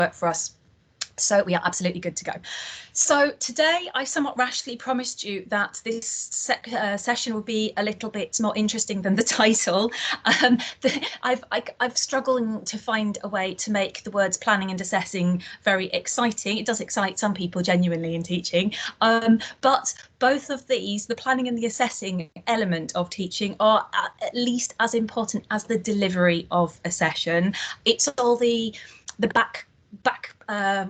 work for us. So we are absolutely good to go. So today I somewhat rashly promised you that this session will be a little bit more interesting than the title. I've struggled to find a way to make the words planning and assessing very exciting. It does excite some people genuinely in teaching, but both of these, the planning and the assessing element of teaching, are at least as important as the delivery of a session. It's all the back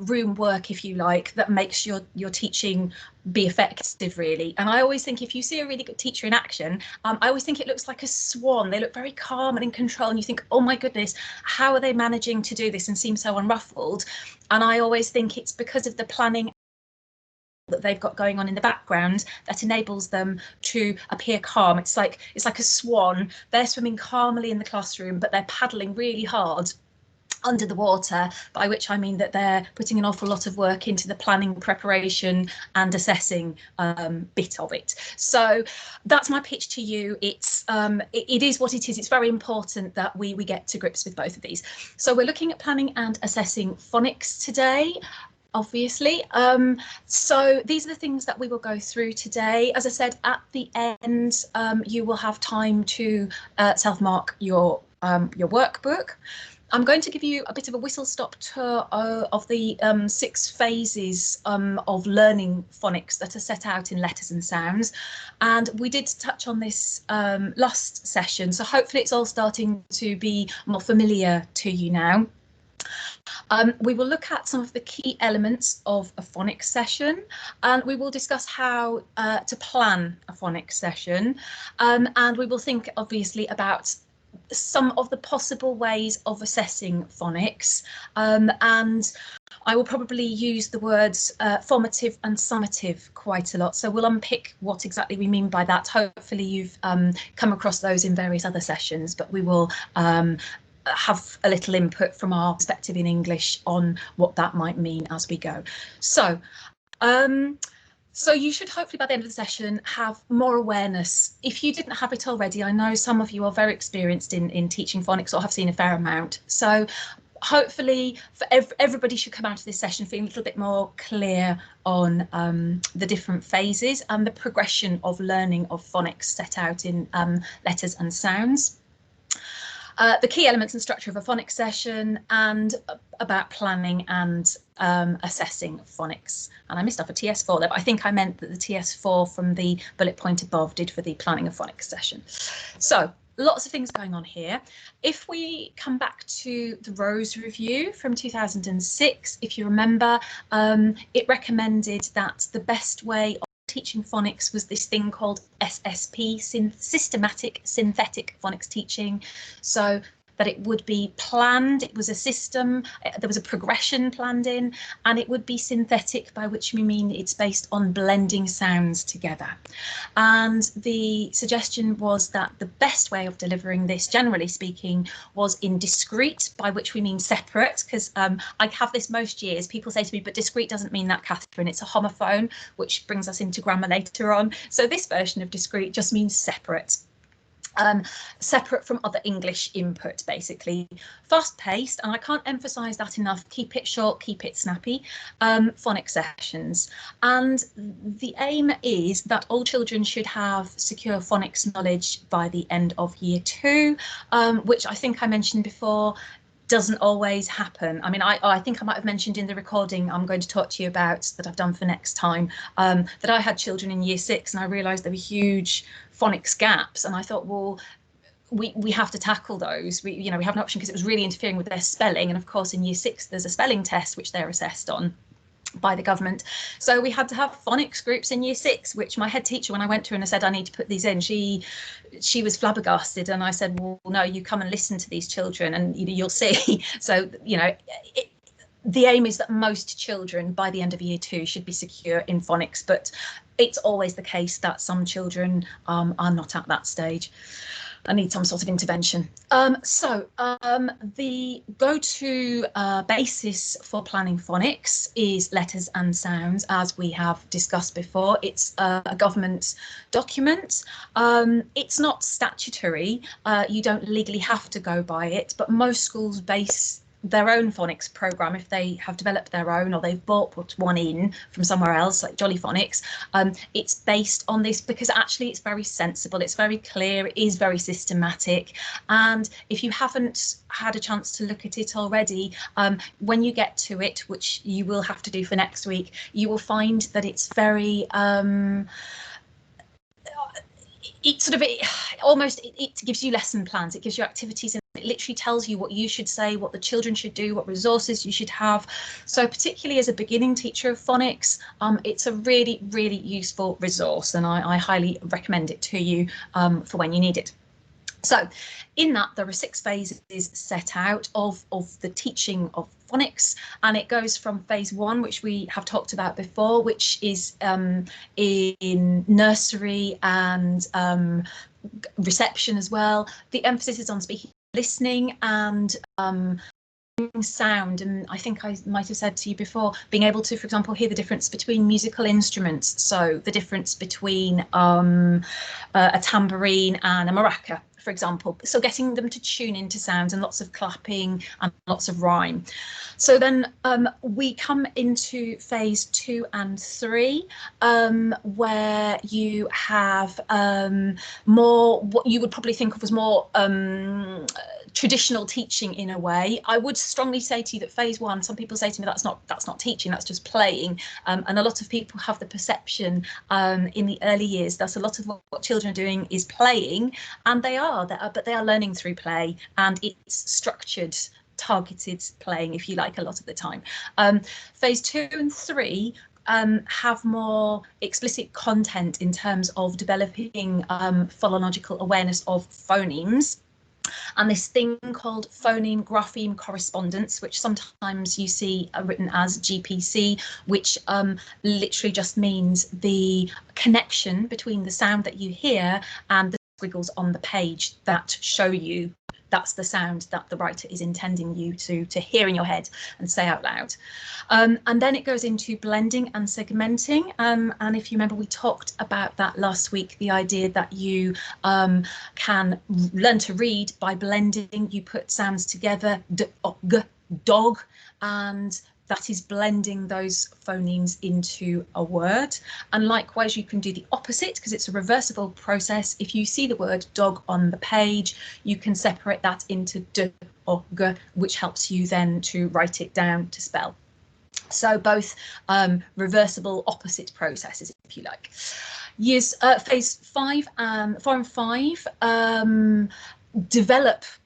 room work, if you like, that makes your teaching be effective, really. And I always think if you see a really good teacher in action, I always think it looks like a swan. They look very calm and in control, and you think, oh my goodness, how are they managing to do this and seem so unruffled? And I always think it's because of the planning that they've got going on in the background that enables them to appear calm. It's like a swan. They're swimming calmly in the classroom, but they're paddling really hard under the water, by which I mean that they're putting an awful lot of work into the planning, preparation and assessing bit of it. So that's my pitch to you. It is what it is. It's very important that we get to grips with both of these. So we're looking at planning and assessing phonics today, obviously. So these are the things that we will go through today. As I said, at the end, you will have time to self-mark your workbook. I'm going to give you a bit of a whistle-stop tour of the 6 phases of learning phonics that are set out in letters and sounds. And we did touch on this last session, so hopefully it's all starting to be more familiar to you now. We will look at some of the key elements of a phonics session, and we will discuss how to plan a phonics session, and we will think obviously about some of the possible ways of assessing phonics, and I will probably use the words formative and summative quite a lot, so we'll unpick what exactly we mean by that. Hopefully you've come across those in various other sessions, but we will have a little input from our perspective in English on what that might mean as we go. So you should hopefully by the end of the session have more awareness. If you didn't have it already, I know some of you are very experienced in teaching phonics or have seen a fair amount. So hopefully everybody should come out of this session feeling a little bit more clear on the different phases and the progression of learning of phonics set out in letters and sounds. The key elements and structure of a phonics session, and about planning and assessing phonics. And I missed off a TS4 there, but I think I meant that the TS4 from the bullet point above did for the planning of phonics session. So lots of things going on here. If we come back to the Rose Review from 2006, if you remember, it recommended that the best way of teaching phonics was this thing called SSP, systematic synthetic phonics teaching, so that it would be planned, it was a system, there was a progression planned in, and it would be synthetic, by which we mean it's based on blending sounds together. And the suggestion was that the best way of delivering this, generally speaking, was in discrete, by which we mean separate, because I have this most years, people say to me, but discrete doesn't mean that, Catherine, it's a homophone, which brings us into grammar later on. So this version of discrete just means separate. Separate from other English input, basically. Fast-paced, and I can't emphasise that enough, keep it short, keep it snappy, phonics sessions. And the aim is that all children should have secure phonics knowledge by the end of year 2, which I think I mentioned before doesn't always happen. I mean, I think I might have mentioned in the recording I'm going to talk to you about that I've done for next time, that I had children in year 6 and I realised there were huge phonics gaps, and I thought, well, we have to tackle those. We have an option because it was really interfering with their spelling, and of course in year 6 there's a spelling test which they're assessed on by the government. So we had to have phonics groups in year 6, which my head teacher, when I went to her and I said I need to put these in, she was flabbergasted, and I said, well, no, you come and listen to these children and you'll see. So the aim is that most children by the end of year 2 should be secure in phonics, but it's always the case that some children are not at that stage. I need some sort of intervention. The go-to basis for planning phonics is letters and sounds, as we have discussed before. It's a government document. It's not statutory. You don't legally have to go by it, but most schools base their own phonics program, if they have developed their own or they've put one in from somewhere else like Jolly Phonics, it's based on this because actually it's very sensible, it's very clear, it is very systematic. And if you haven't had a chance to look at it already, when you get to it, which you will have to do for next week, you will find that it's very it gives you lesson plans, it gives you activities, and it literally tells you what you should say, what the children should do, what resources you should have. So particularly as a beginning teacher of phonics, it's a really, really useful resource, and I highly recommend it to you for when you need it. So in that, there are 6 phases set out of the teaching of phonics, and it goes from phase 1, which we have talked about before, which is in nursery and reception as well. The emphasis is on speaking, listening, and sound. And I think I might have said to you before, being able to, for example, hear the difference between musical instruments, so the difference between a tambourine and a maraca, for example, so getting them to tune into sounds, and lots of clapping and lots of rhyme. So then we come into phase 2 and 3, where you have more what you would probably think of as more traditional teaching in a way. I would strongly say to you that phase 1, some people say to me that's not teaching, that's just playing, and a lot of people have the perception in the early years that a lot of what children are doing is playing, and they are, but they are learning through play, and it's structured, targeted playing, if you like, a lot of the time. Phase 2 and 3 have more explicit content in terms of developing phonological awareness of phonemes, and this thing called phoneme grapheme correspondence, which sometimes you see written as GPC, which literally just means the connection between the sound that you hear and the squiggles on the page that show you that's the sound that the writer is intending you to hear in your head and say out loud. And then it goes into blending and segmenting. And if you remember, we talked about that last week, the idea that you can learn to read by blending. You put sounds together, dog, and that is blending those phonemes into a word. And likewise, you can do the opposite because it's a reversible process. If you see the word dog on the page, you can separate that into d or g, which helps you then to write it down to spell. So both reversible opposite processes, if you like. Years phase 5 and 4 and 5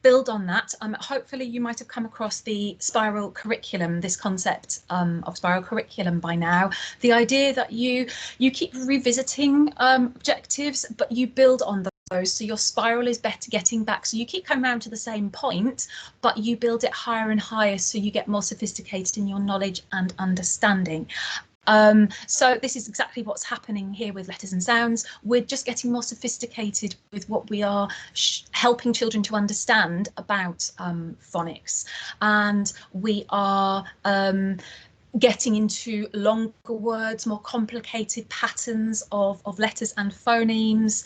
build on that. Hopefully you might have come across the spiral curriculum, this concept of spiral curriculum by now. The idea that you keep revisiting objectives, but you build on those, so your spiral is better getting back. So you keep coming around to the same point, but you build it higher and higher, so you get more sophisticated in your knowledge and understanding. So this is exactly what's happening here with letters and sounds. We're just getting more sophisticated with what we are helping children to understand about phonics, and we are getting into longer words, more complicated patterns of letters and phonemes,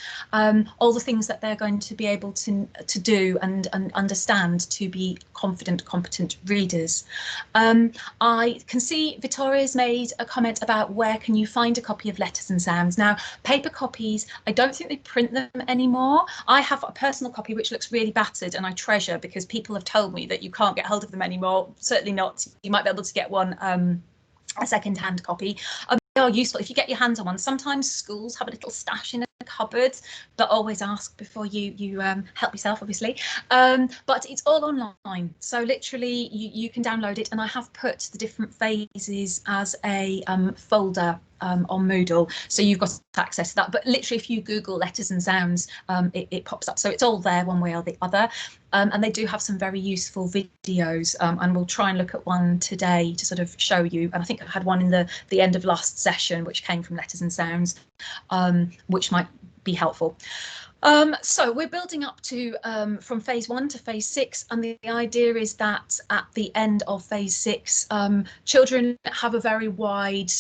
all the things that they're going to be able to do and understand to be confident, competent readers. I can see Victoria's made a comment about where can you find a copy of letters and sounds. Now, paper copies, I don't think they print them anymore. I have a personal copy which looks really battered and I treasure, because people have told me that you can't get hold of them anymore. Certainly not. You might be able to get one, a second-hand copy. They are useful if you get your hands on one. Sometimes schools have a little stash in a cupboard, but always ask before you help yourself, obviously. But it's all online, so literally you can download it, and I have put the different phases as a folder on Moodle, so you've got access to that. But literally, if you Google letters and sounds, it pops up, so it's all there one way or the other. And they do have some very useful videos, and we'll try and look at one today to sort of show you. And I think I had one in the end of last session which came from letters and sounds, which might be helpful. So we're building up to from phase 1 to phase 6, and the idea is that at the end of phase 6, children have a very wide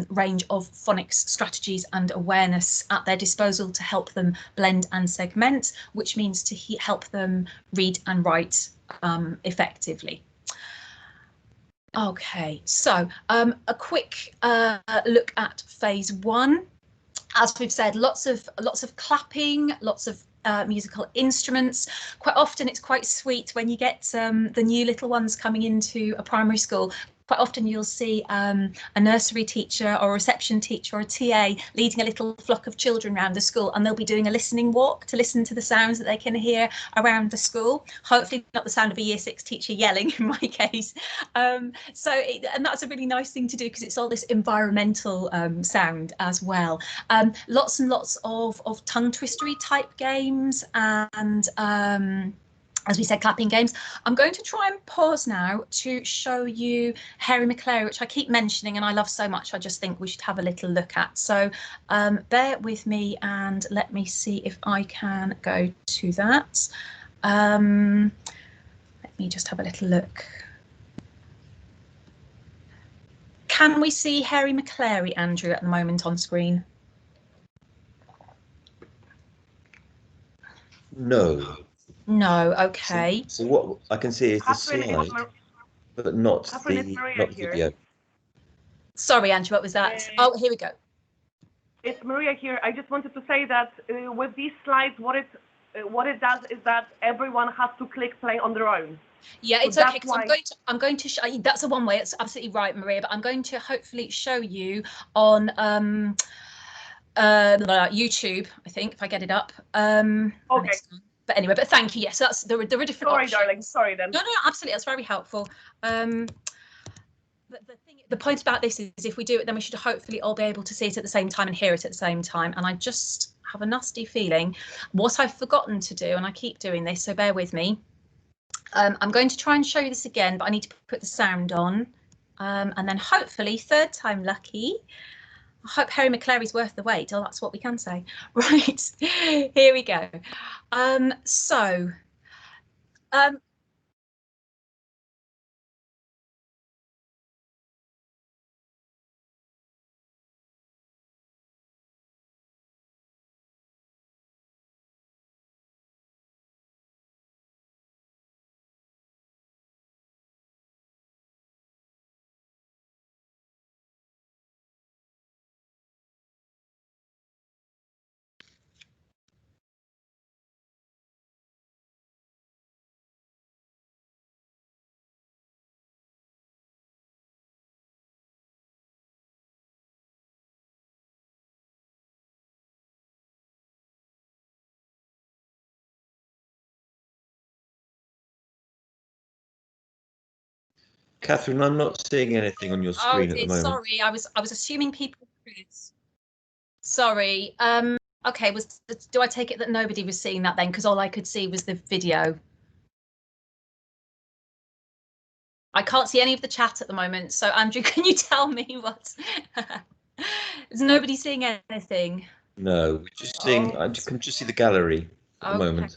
range of phonics strategies and awareness at their disposal to help them blend and segment, which means to help them read and write effectively. Okay, so a quick look at phase one. As we've said, lots of clapping, lots of musical instruments. Quite often it's quite sweet when you get the new little ones coming into a primary school. Quite often you'll see a nursery teacher or a reception teacher or a TA leading a little flock of children around the school, and they'll be doing a listening walk to listen to the sounds that they can hear around the school. Hopefully not the sound of a year 6 teacher yelling in my case. And that's a really nice thing to do because it's all this environmental sound as well. Lots and lots of tongue twistery type games and as we said, clapping games. I'm going to try and pause now to show you Harry McClary, which I keep mentioning and I love so much. I just think we should have a little look at. So bear with me and let me see if I can go to that. Let me just have a little look. Can we see Harry McClary, Andrew, at the moment on screen? No. No, okay. So what I can see is the slide, but not the video. Sorry, Andrew, what was that? Oh, here we go. It's Maria here. I just wanted to say that with these slides, what it does is that everyone has to click play on their own. Yeah, it's okay because I'm going to show you. That's a one way. It's absolutely right, Maria. But I'm going to hopefully show you on YouTube. I think if I get it up. Okay. But anyway, but thank you. Yes, that's there are different. Sorry, options. darling. Sorry then. No, absolutely. That's very helpful. The point about this is if we do it, then we should hopefully all be able to see it at the same time and hear it at the same time. And I just have a nasty feeling what I've forgotten to do, and I keep doing this, so bear with me. I'm going to try and show you this again, but I need to put the sound on. And then hopefully, third time lucky. I hope Harry McClary's worth the wait. Oh, that's what we can say. Right, here we go. Catherine, I'm not seeing anything on your screen at the moment. Sorry, I was assuming people. Sorry. Okay. Do I take it that nobody was seeing that then? Because all I could see was the video. I can't see any of the chat at the moment. So Andrew, can you tell me what? Is nobody seeing anything? No, we're just seeing. I can just see the gallery at the moment.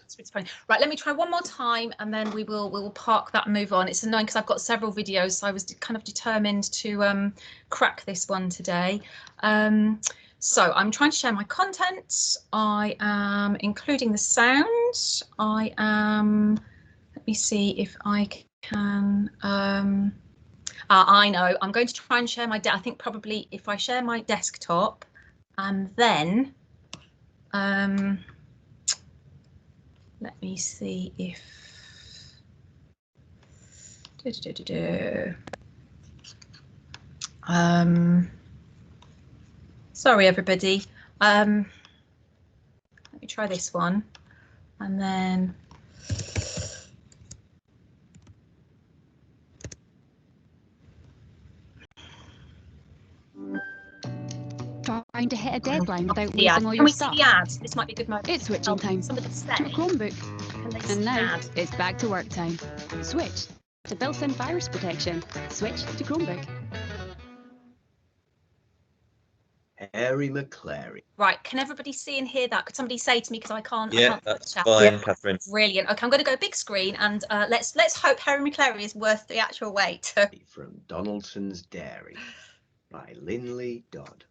Right, let me try one more time, and then we will park that and move on. It's annoying because I've got several videos, so I was kind of determined to crack this one today. So I'm trying to share my content. I am including the sound. I am. Let me see if I can. I know. I'm going to try and share my. I think probably if I share my desktop, and then. Let me see if. Sorry, everybody. Let me try this one, and then. Trying to hit a deadline without losing all your stuff. Can we see the ads? This might be a good moment. It's switching time to a Chromebook. And now it's back to work time. Switch to built-in virus protection. Switch to Chromebook. Harry McClary. Right, can everybody see and hear that? Could somebody say to me, because I can't. Yeah, I can't that's chat. fine, yeah. Catherine. Brilliant. Okay, I'm going to go big screen, and let's hope Harry McClary is worth the actual wait. From Donaldson's Dairy by Linley Dodd.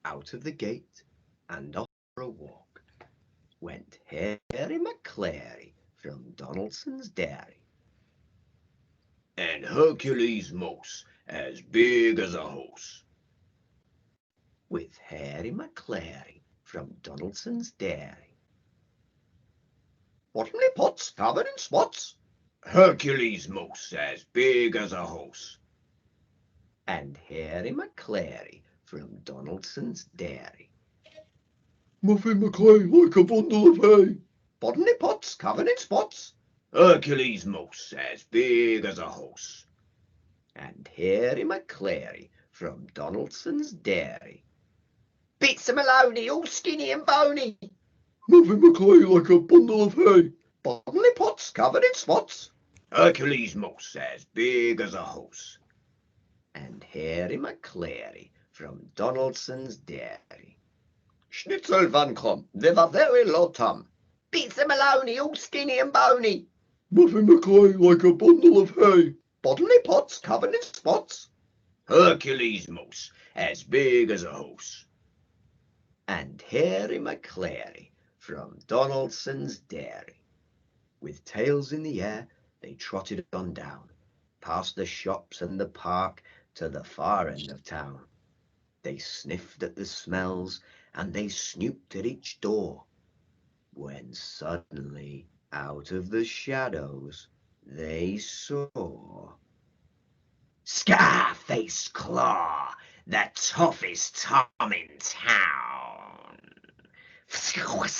Out of the gate and off for a walk went Harry McClary from Donaldson's Dairy. and Hercules' mouse as big as a house. With Harry McClary from Donaldson's Dairy. Bottomley pots covered in spots, Hercules' mouse as big as a house. And Harry McClary from Donaldson's Dairy. Muffin McClay like a bundle of hay, Bottomley pots covered in spots, Hercules' mouse as big as a house. And Harry McClary from Donaldson's Dairy. Pizza Maloney, all skinny and bony, Muffin McClay like a bundle of hay, Bottomley pots covered in spots, Hercules' mouse as big as a house. And Harry McClary from Donaldson's Dairy. Schnitzel van Krom, with a very low tum. Pizza Maloney, all skinny and bony, Muffin McClay like a bundle of hay, Bottomley pots covered in spots, Hercules' mouse as big as a house. And Harry McClary from Donaldson's Dairy. With tails in the air, they trotted on down, past the shops and the park to the far end of town. They sniffed at the smells and they snooped at each door, when suddenly, out of the shadows, they saw Scarface Claw, the toughest Tom in town. Said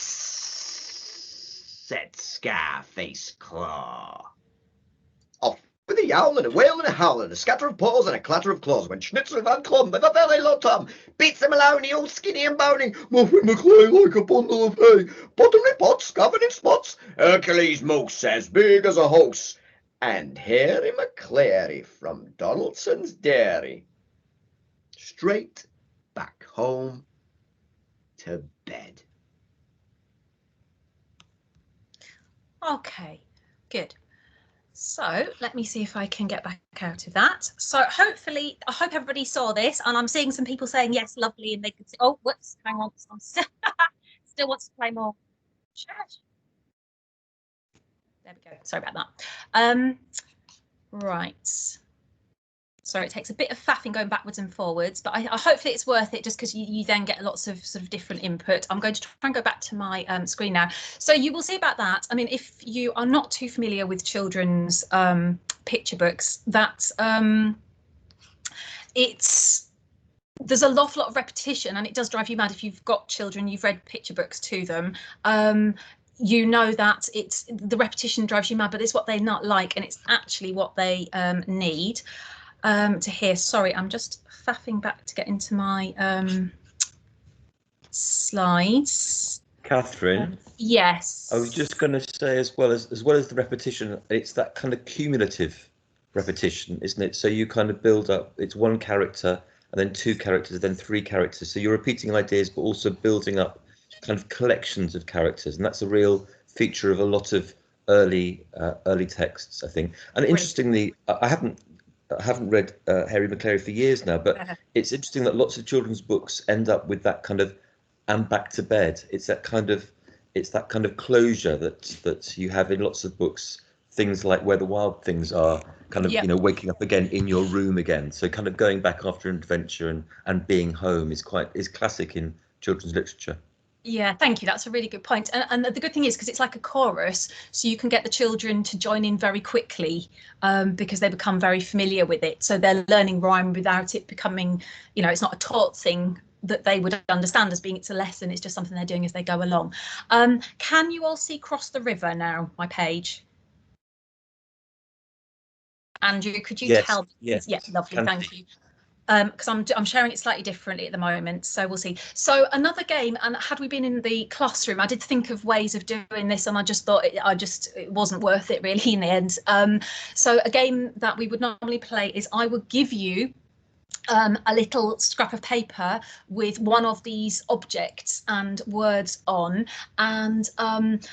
Scarface Claw. Off with a yowl and a wail and a howl and a scatter of paws and a clatter of claws went Schnitzel van Klum with a very low tom. Pizza Maloney, all skinny and bony, Muffin McClay like a bundle of hay, Bottomley pots covered in spots, Hercules' mouse as big as a house. And Harry McClary from Donaldson's Dairy. Straight back home to bed. Okay, good. So let me see if I can get back out of that. So hopefully, I hope everybody saw this, and I'm seeing some people saying yes, lovely, and they could see, oh, whoops, hang on, I'm still wants to play more. Shush. There we go. Sorry about that. Right. So it takes a bit of faffing going backwards and forwards, but I hopefully it's worth it just because you then get lots of sort of different input. I'm going to try and go back to my screen now. So you will see about that. I mean, if you are not too familiar with children's picture books, that there's a lot of repetition, and it does drive you mad if you've got children, you've read picture books to them. You know that the repetition drives you mad, but it's what they not like, and it's actually what they need. To hear. Sorry, I'm just faffing back to get into my slides. Catherine? Yes. I was just going to say, as well as the repetition, it's that kind of cumulative repetition, isn't it? So you kind of build up, it's one character and then two characters, then three characters. So you're repeating ideas, but also building up kind of collections of characters. And that's a real feature of a lot of early texts, I think. And interestingly, I haven't read Harry McClary for years now, but it's interesting that lots of children's books end up with that kind of "and back to bed." It's that kind of closure that you have in lots of books. Things like Where the Wild Things Are, kind of waking up again in your room again. So kind of going back after an adventure and being home is classic in children's literature. Yeah, thank you. That's a really good point. And the good thing is, because it's like a chorus, so you can get the children to join in very quickly because they become very familiar with it. So they're learning rhyme without it becoming, it's not a taught thing that they would understand as being it's a lesson. It's just something they're doing as they go along. Can you all see Cross the River now, my page? Andrew, could you tell? Yes. Yeah, lovely. Thank you. Because I'm sharing it slightly differently at the moment, so we'll see. So another game, and had we been in the classroom, I did think of ways of doing this, and I just thought it wasn't worth it really in the end. So a game that we would normally play is I would give you a little scrap of paper with one of these objects and words on, and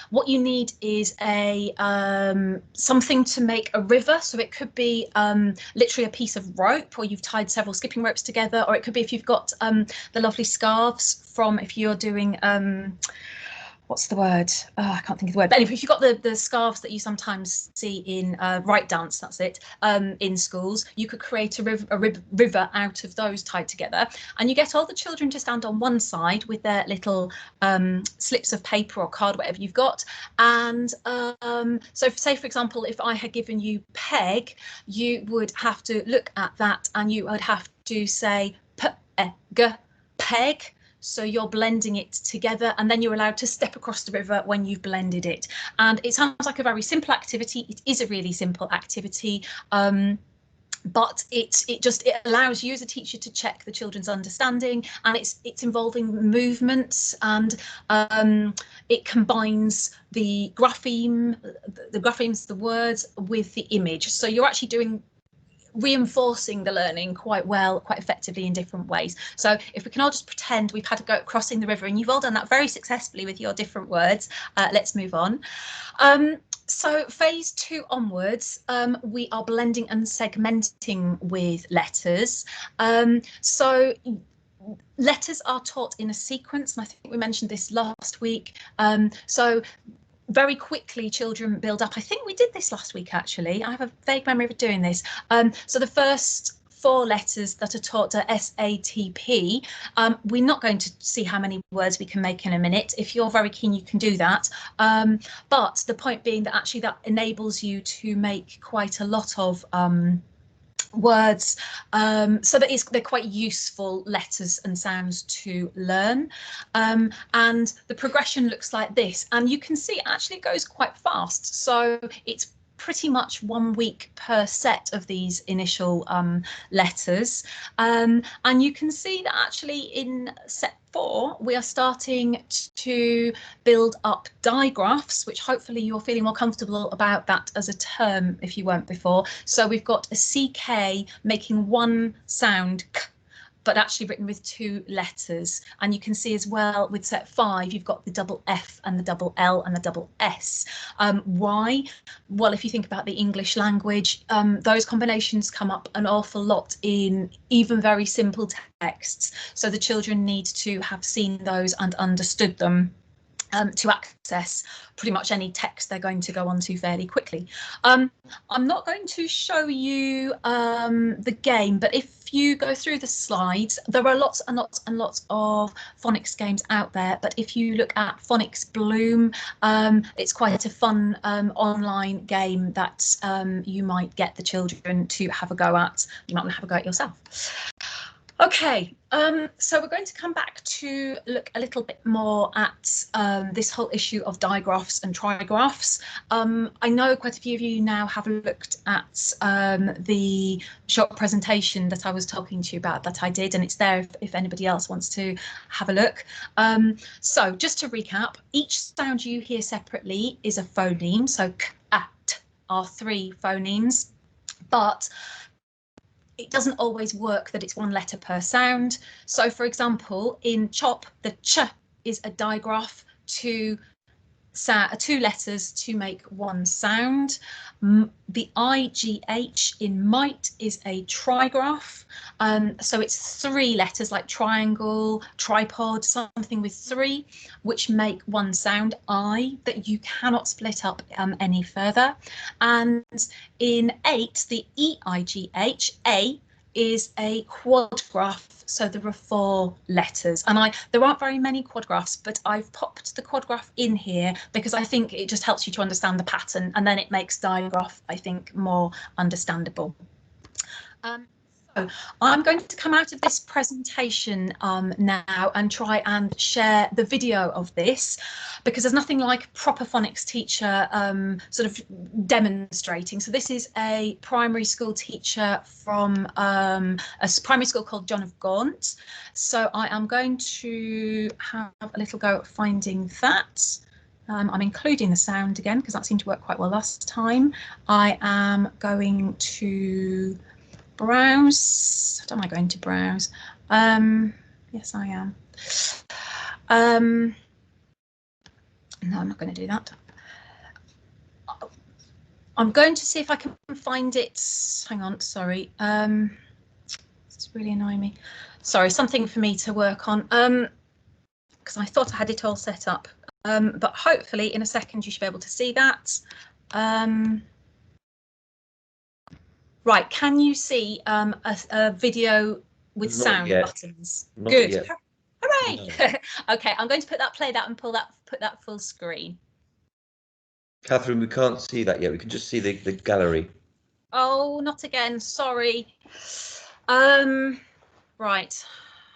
what you need is a something to make a river. So it could be literally a piece of rope, or you've tied several skipping ropes together, or it could be if you've got the lovely scarves from if you're doing what's the word? Oh, I can't think of the word. But anyway, if you've got the scarves that you sometimes see in right dance, that's it, in schools, you could create a river out of those tied together, and you get all the children to stand on one side with their little slips of paper or card, whatever you've got. And so say, for example, if I had given you peg, you would have to look at that and you would have to say peg. So you're blending it together, and then you're allowed to step across the river when you've blended it. And it sounds like a very simple activity. It is a really simple activity. But it allows you as a teacher to check the children's understanding, and it's involving movements, and it combines the graphemes, the words, with the image. So you're actually reinforcing the learning quite well, quite effectively in different ways. So if we can all just pretend we've had a go at crossing the river, and you've all done that very successfully with your different words, let's move on. So phase 2 onwards, we are blending and segmenting with letters. So letters are taught in a sequence, and I think we mentioned this last week. So very quickly children build up. I think we did this last week, actually. I have a vague memory of doing this. So the first 4 letters that are taught are SATP. We're not going to see how many words we can make in a minute. If you're very keen, you can do that. But the point being that actually that enables you to make quite a lot of words, so that they're quite useful letters and sounds to learn. And the progression looks like this, and you can see actually it goes quite fast. So it's pretty much 1 week per set of these initial letters, and you can see that actually in set 4 we are starting to build up digraphs, which hopefully you're feeling more comfortable about that as a term if you weren't before. So we've got a CK making one sound k, but actually written with 2 letters. And you can see as well with set 5, you've got the double F and the double L and the double S. Why? Well, if you think about the English language, those combinations come up an awful lot in even very simple texts. So the children need to have seen those and understood them to access pretty much any text they're going to go on to fairly quickly. I'm not going to show you the game, but if you go through the slides, there are lots and lots and lots of phonics games out there. But if you look at Phonics Bloom, it's quite a fun online game that you might get the children to have a go at. You might have a go at yourself. Okay, so we're going to come back to look a little bit more at this whole issue of digraphs and trigraphs. I know quite a few of you now have looked at the short presentation that I was talking to you about that I did, and it's there if anybody else wants to have a look. So just to recap, each sound you hear separately is a phoneme, so k, a, t are 3 phonemes, but it doesn't always work that it's 1 letter per sound. So, for example, in chop, the ch is a digraph to 2 letters to make 1 sound. The IGH in might is a trigraph. So it's 3 letters like triangle, tripod, something with 3, which make 1 sound, I, that you cannot split up any further. And in 8, the EIGH, A, is a quadgraph, so there are 4 letters, and there aren't very many quadgraphs, but I've popped the quadgraph in here because I think it just helps you to understand the pattern, and then it makes digraph, I think, more understandable. So I'm going to come out of this presentation now and try and share the video of this, because there's nothing like proper phonics teacher sort of demonstrating. So this is a primary school teacher from a primary school called John of Gaunt. So I am going to have a little go at finding that. I'm including the sound again because that seemed to work quite well last time. I am going to browse. Am I going to browse? Yes, I am. No, I'm not going to do that. I'm going to see if I can find it. Hang on, sorry. It's really annoying me. Sorry, something for me to work on. Because I thought I had it all set up. but hopefully in a second you should be able to see that. Right, can you see a video with Not sound yet. buttons? Not Good. yet. Hooray! No. Okay, I'm going to play that and put that full screen. Catherine, we can't see that yet. We can just see the gallery. Oh, not again. Sorry. Right.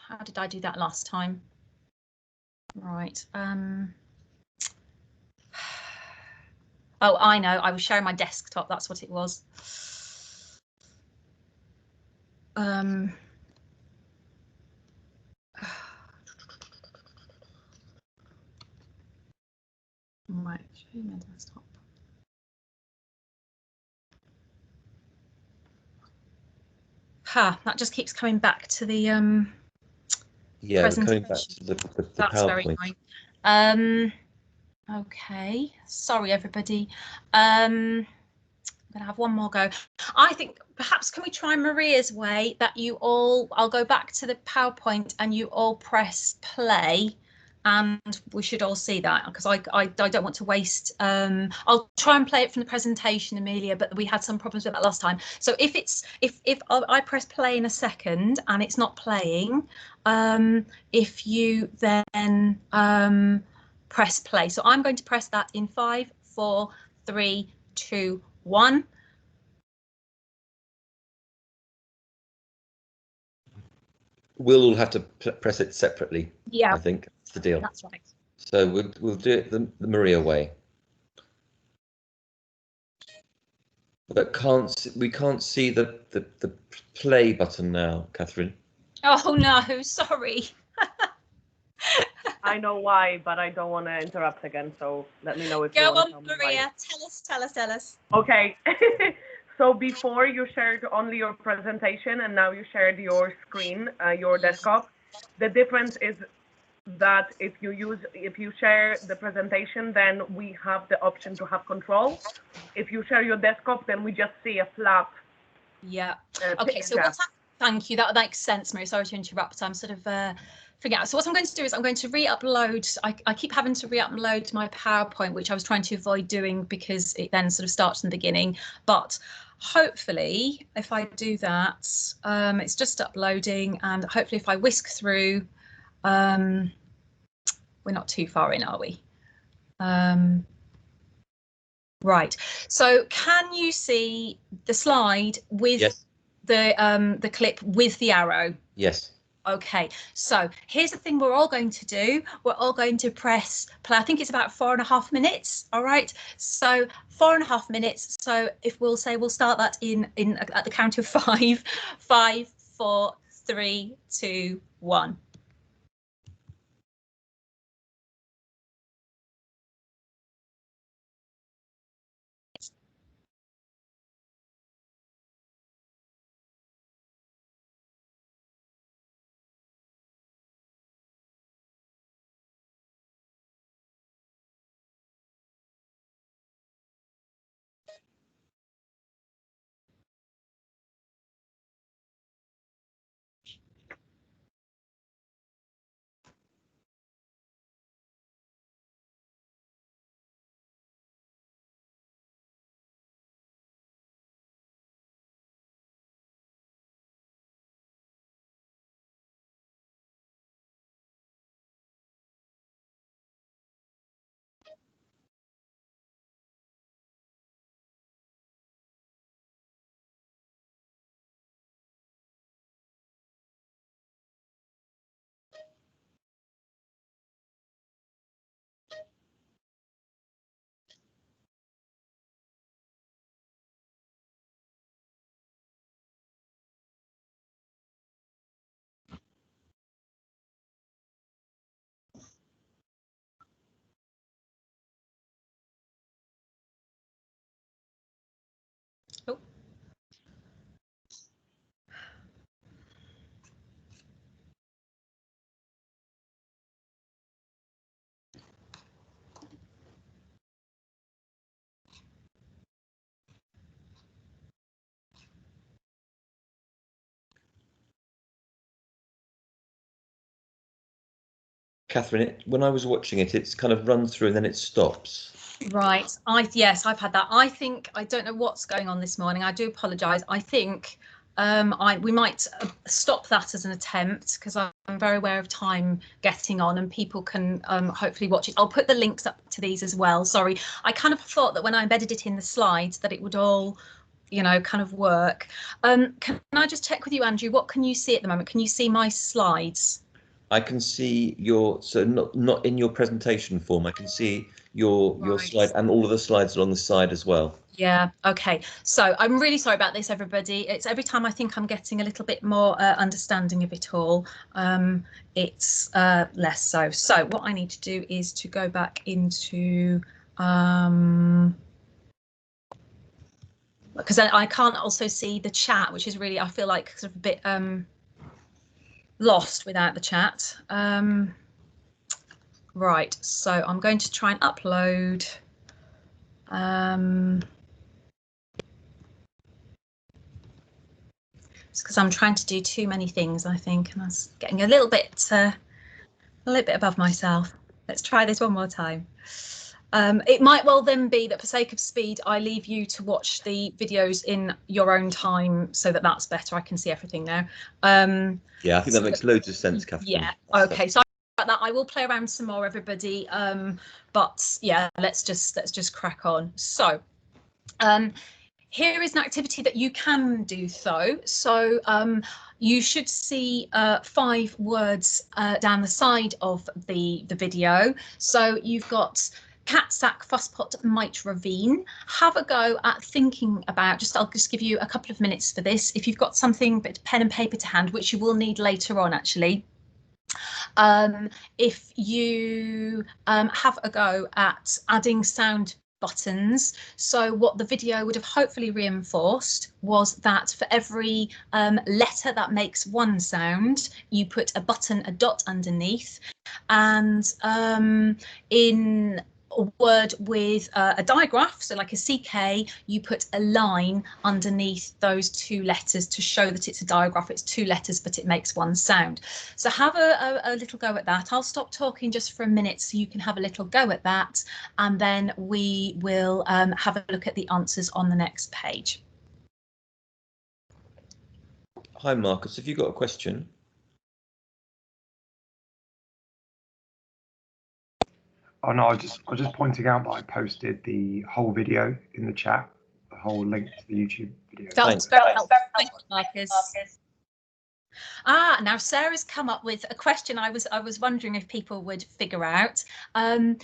How did I do that last time? Right. Oh, I know. I was sharing my desktop. That's what it was. Right. Share my desktop. That just keeps coming back to the Yeah, we're coming back presentation. to the That's very PowerPoint. annoying. Okay, sorry everybody. I'm gonna have one more go. I think perhaps can we try Maria's way, that you all, I'll go back to the PowerPoint and you all press play, and we should all see that, because I don't want to waste. I'll try and play it from the presentation, Amelia, but we had some problems with that last time. So if I press play in a second and it's not playing, if you then press play. So I'm going to press that in 5, 4, 3, 2, 1. We'll all have to press it separately. Yeah, I think that's the deal. that's right. So we'll do it the Maria way. But we can't see the play button now, Catherine. Oh no, sorry. I know why, but I don't want to interrupt again. So let me know if you Go want to on, tell me why. Maria. Tell us. Okay. So before you shared only your presentation and now you shared your screen, your desktop. The difference is that if you share the presentation, then we have the option to have control. If you share your desktop, then we just see a flat. Yeah. Okay, so thank you. That makes sense, Maria. Sorry to interrupt. I'm sort of forget. So what I'm going to do is I'm going to re-upload. I keep having to re-upload my PowerPoint, which I was trying to avoid doing because it then sort of starts from the beginning. But hopefully, if I do that, it's just uploading, and hopefully, if I whisk through, we're not too far in, are we? Right. So can you see the slide with Yes. the clip with the arrow? Yes. Okay, so here's the thing we're all going to do. We're all going to press play. I think it's about 4.5 minutes. All right, so 4.5 minutes. So if we'll start that in at the count of 5, 5, 4, 3, 2, 1. Catherine, when I was watching it, it's kind of runs through and then it stops. Right. Yes, I've had that. I don't know what's going on this morning. I do apologise. I think we might stop that as an attempt, because I'm very aware of time getting on and people can hopefully watch it. I'll put the links up to these as well. Sorry, I kind of thought that when I embedded it in the slides that it would all, you know, kind of work. Can I just check with you, Andrew, what can you see at the moment? Can you see my slides? I can see not in your presentation form. I can see your slide, and all of the slides are on the side as well. Yeah, okay. So I'm really sorry about this, everybody. It's every time I think I'm getting a little bit more understanding of it all, it's less so. So what I need to do is to go back into because I can't also see the chat, which is really, I feel like sort of a bit lost without the chat. Right, so I'm going to try and upload. It's because I'm trying to do too many things, I think, and I was getting a little bit above myself. Let's try this one more time. It might well then be that for sake of speed, I leave you to watch the videos in your own time so that that's better. I can see everything now. Yeah, I think that makes loads of sense, Catherine. Yeah, okay, so about that, I will play around some more, everybody. But yeah, let's just crack on. So here is an activity that you can do though. So you should see 5 words down the side of the video. So you've got cat, sack, fusspot, mite, ravine. Have a go at thinking about, I'll just give you a couple of minutes for this. If you've got something, but pen and paper to hand, which you will need later on actually. If you have a go at adding sound buttons. So what the video would have hopefully reinforced was that for every letter that makes one sound, you put a button, a dot underneath, and in a word with a digraph, so like a CK, you put a line underneath those 2 letters to show that it's a digraph. It's 2 letters, but it makes one sound. So have a little go at that. I'll stop talking just for a minute so you can have a little go at that, and then we will have a look at the answers on the next page. Hi, Marcus. Have you got a question? Oh no, I was just pointing out that I posted the whole video in the chat, the whole link to the YouTube video. That's very helpful. Thank you, Marcus. Now Sarah's come up with a question I was wondering if people would figure out.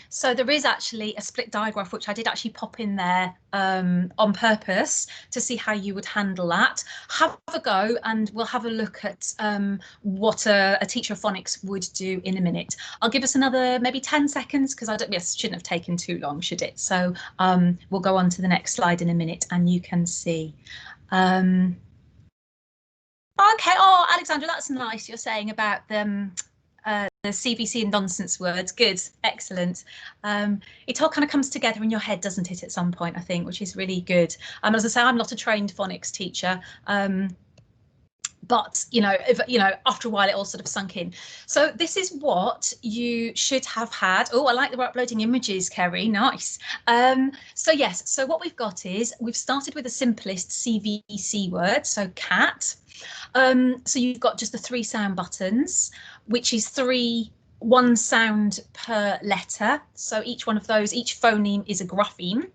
So there is actually a split digraph, which I did actually pop in there on purpose to see how you would handle that. Have a go and we'll have a look at what a teacher of phonics would do in a minute. I'll give us another maybe 10 seconds because shouldn't have taken too long, should it? So we'll go on to the next slide in a minute and you can see. Okay, oh, Alexandra, that's nice. You're saying about the CVC and nonsense words. Good, excellent. It all kind of comes together in your head, doesn't it, at some point, I think, which is really good. As I say, I'm not a trained phonics teacher. But after a while it all sort of sunk in. So this is what you should have had. Oh, I like that we're uploading images, Kerry, nice. So yes, so what we've got is we've started with the simplest CVC word, so cat. So you've got just the 3 sound buttons, which is 1 sound per letter. So each one of those, each phoneme is a grapheme.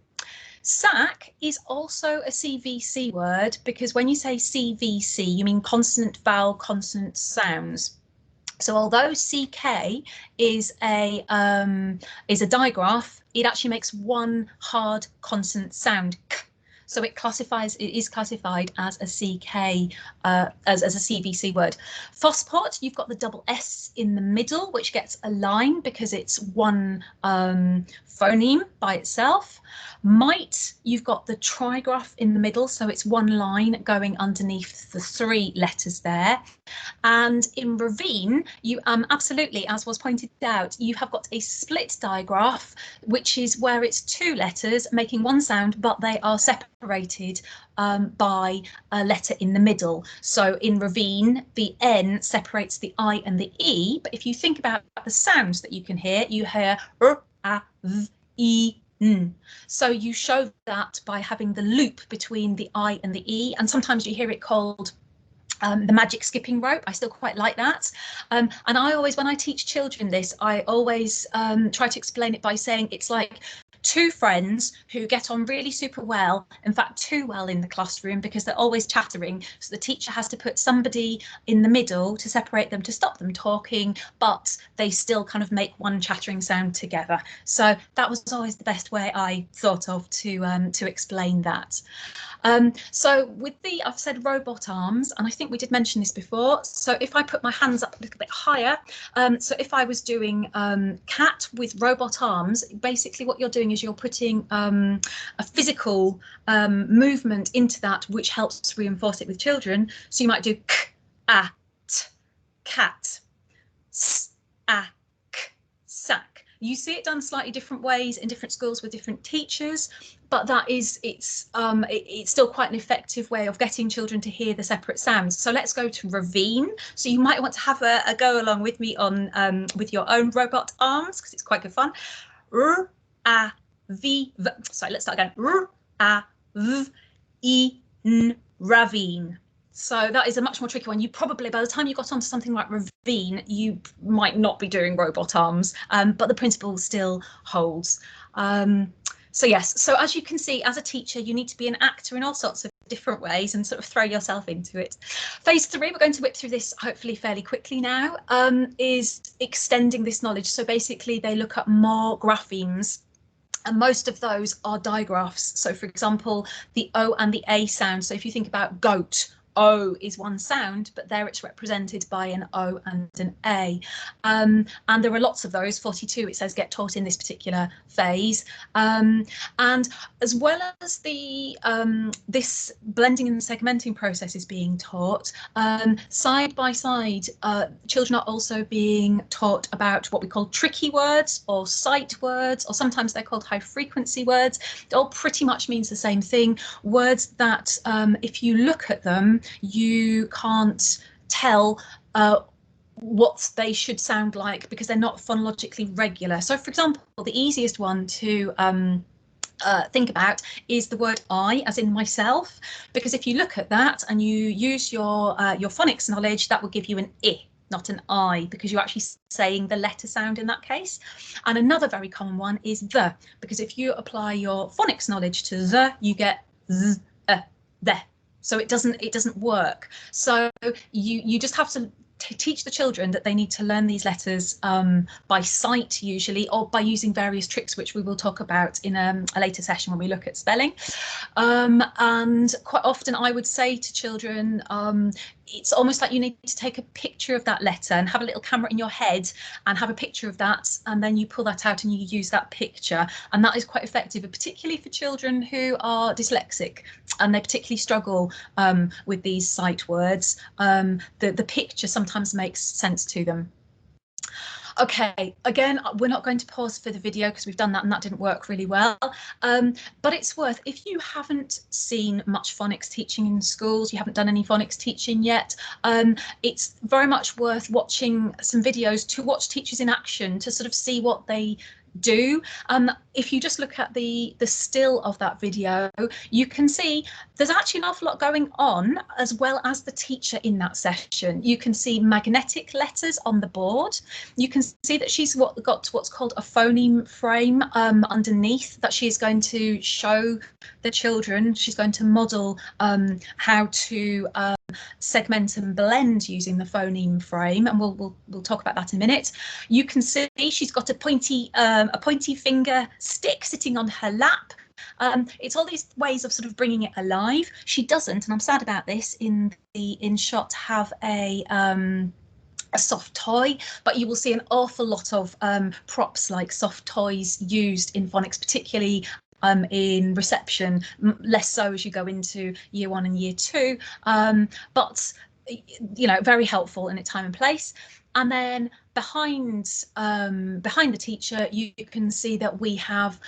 Sack is also a CVC word because when you say CVC, you mean consonant, vowel, consonant sounds. So although CK is a digraph, it actually makes 1 hard consonant sound. So it is classified as a CK, as a CVC word. Fusspot, you've got the double S in the middle, which gets a line because it's 1 phoneme by itself. Mite, you've got the trigraph in the middle, so it's 1 line going underneath the 3 letters there. And in ravine, you absolutely, as was pointed out, you have got a split digraph, which is where it's two letters making one sound, but they are separated by a letter in the middle. So in ravine, the N separates the I and the E. But if you think about the sounds that you can hear, you hear R, A, V, E, N. So you show that by having the loop between the I and the E, and sometimes you hear it called the magic skipping rope. I still quite like that. And I always, when I teach children this, I always try to explain it by saying it's like two friends who get on really super well, in fact too well in the classroom, because they're always chattering, so the teacher has to put somebody in the middle to separate them, to stop them talking, but they still kind of make one chattering sound together. So that was always the best way I thought of to explain that. So with the, I've said robot arms, and I think we did mention this before. So if I put my hands up a little bit higher, so if I was doing cat with robot arms, basically what you're doing is you're putting a physical movement into that, which helps reinforce it with children. So you might do k, a, t, cat, s, a, k, sack. You see it done slightly different ways in different schools with different teachers, but that is, it's still quite an effective way of getting children to hear the separate sounds. So let's go to ravine. So you might want to have a go along with me on with your own robot arms, because it's quite good fun. R, a, v, v. Sorry, let's start again. R, a, v, e, n, ravine. So that is a much more tricky one. You probably, by the time you got onto something like ravine, you might not be doing robot arms, but the principle still holds. So yes, so as you can see, as a teacher, you need to be an actor in all sorts of different ways and sort of throw yourself into it. Phase 3, we're going to whip through this hopefully fairly quickly now, is extending this knowledge. So basically they look at more graphemes, and most of those are digraphs. So for example, the O and the A sound. So if you think about goat, O is one sound, but there it's represented by an O and an A. And there are lots of those, 42 it says, get taught in this particular phase. And as well as the this blending and segmenting process is being taught, side by side, children are also being taught about what we call tricky words or sight words, or sometimes they're called high frequency words. It all pretty much means the same thing. Words that if you look at them, you can't tell what they should sound like because they're not phonologically regular. So for example, the easiest one to think about is the word I, as in myself, because if you look at that and you use your phonics knowledge, that will give you an I, not an I, because you're actually saying the letter sound in that case. And another very common one is the, because if you apply your phonics knowledge to the, you get z, the. So it doesn't work. So you just have to teach the children that they need to learn these letters by sight usually, or by using various tricks, which we will talk about in a later session when we look at spelling. And quite often I would say to children, it's almost like you need to take a picture of that letter and have a little camera in your head and have a picture of that, and then you pull that out and you use that picture, and that is quite effective, particularly for children who are dyslexic and they particularly struggle with these sight words. The picture sometimes makes sense to them. Okay, again, we're not going to pause for the video because we've done that and that didn't work really well. But it's worth, if you haven't seen much phonics teaching in schools, you haven't done any phonics teaching yet, it's very much worth watching some videos to watch teachers in action to sort of see what they do. If you just look at the still of that video, you can see there's actually an awful lot going on, as well as the teacher in that session. You can see magnetic letters on the board. You can see that she's got what's called a phoneme frame underneath that she's going to show the children. She's going to model how to segment and blend using the phoneme frame, and we'll talk about that in a minute. You can see she's got a pointy finger stick sitting on her lap. It's all these ways of sort of bringing it alive. She doesn't, and I'm sad about this, in the InShot have a soft toy, but you will see an awful lot of props like soft toys used in phonics, particularly in reception, less so as you go into year 1 and year 2, but you know, very helpful in its time and place. And then behind the teacher, you can see that we have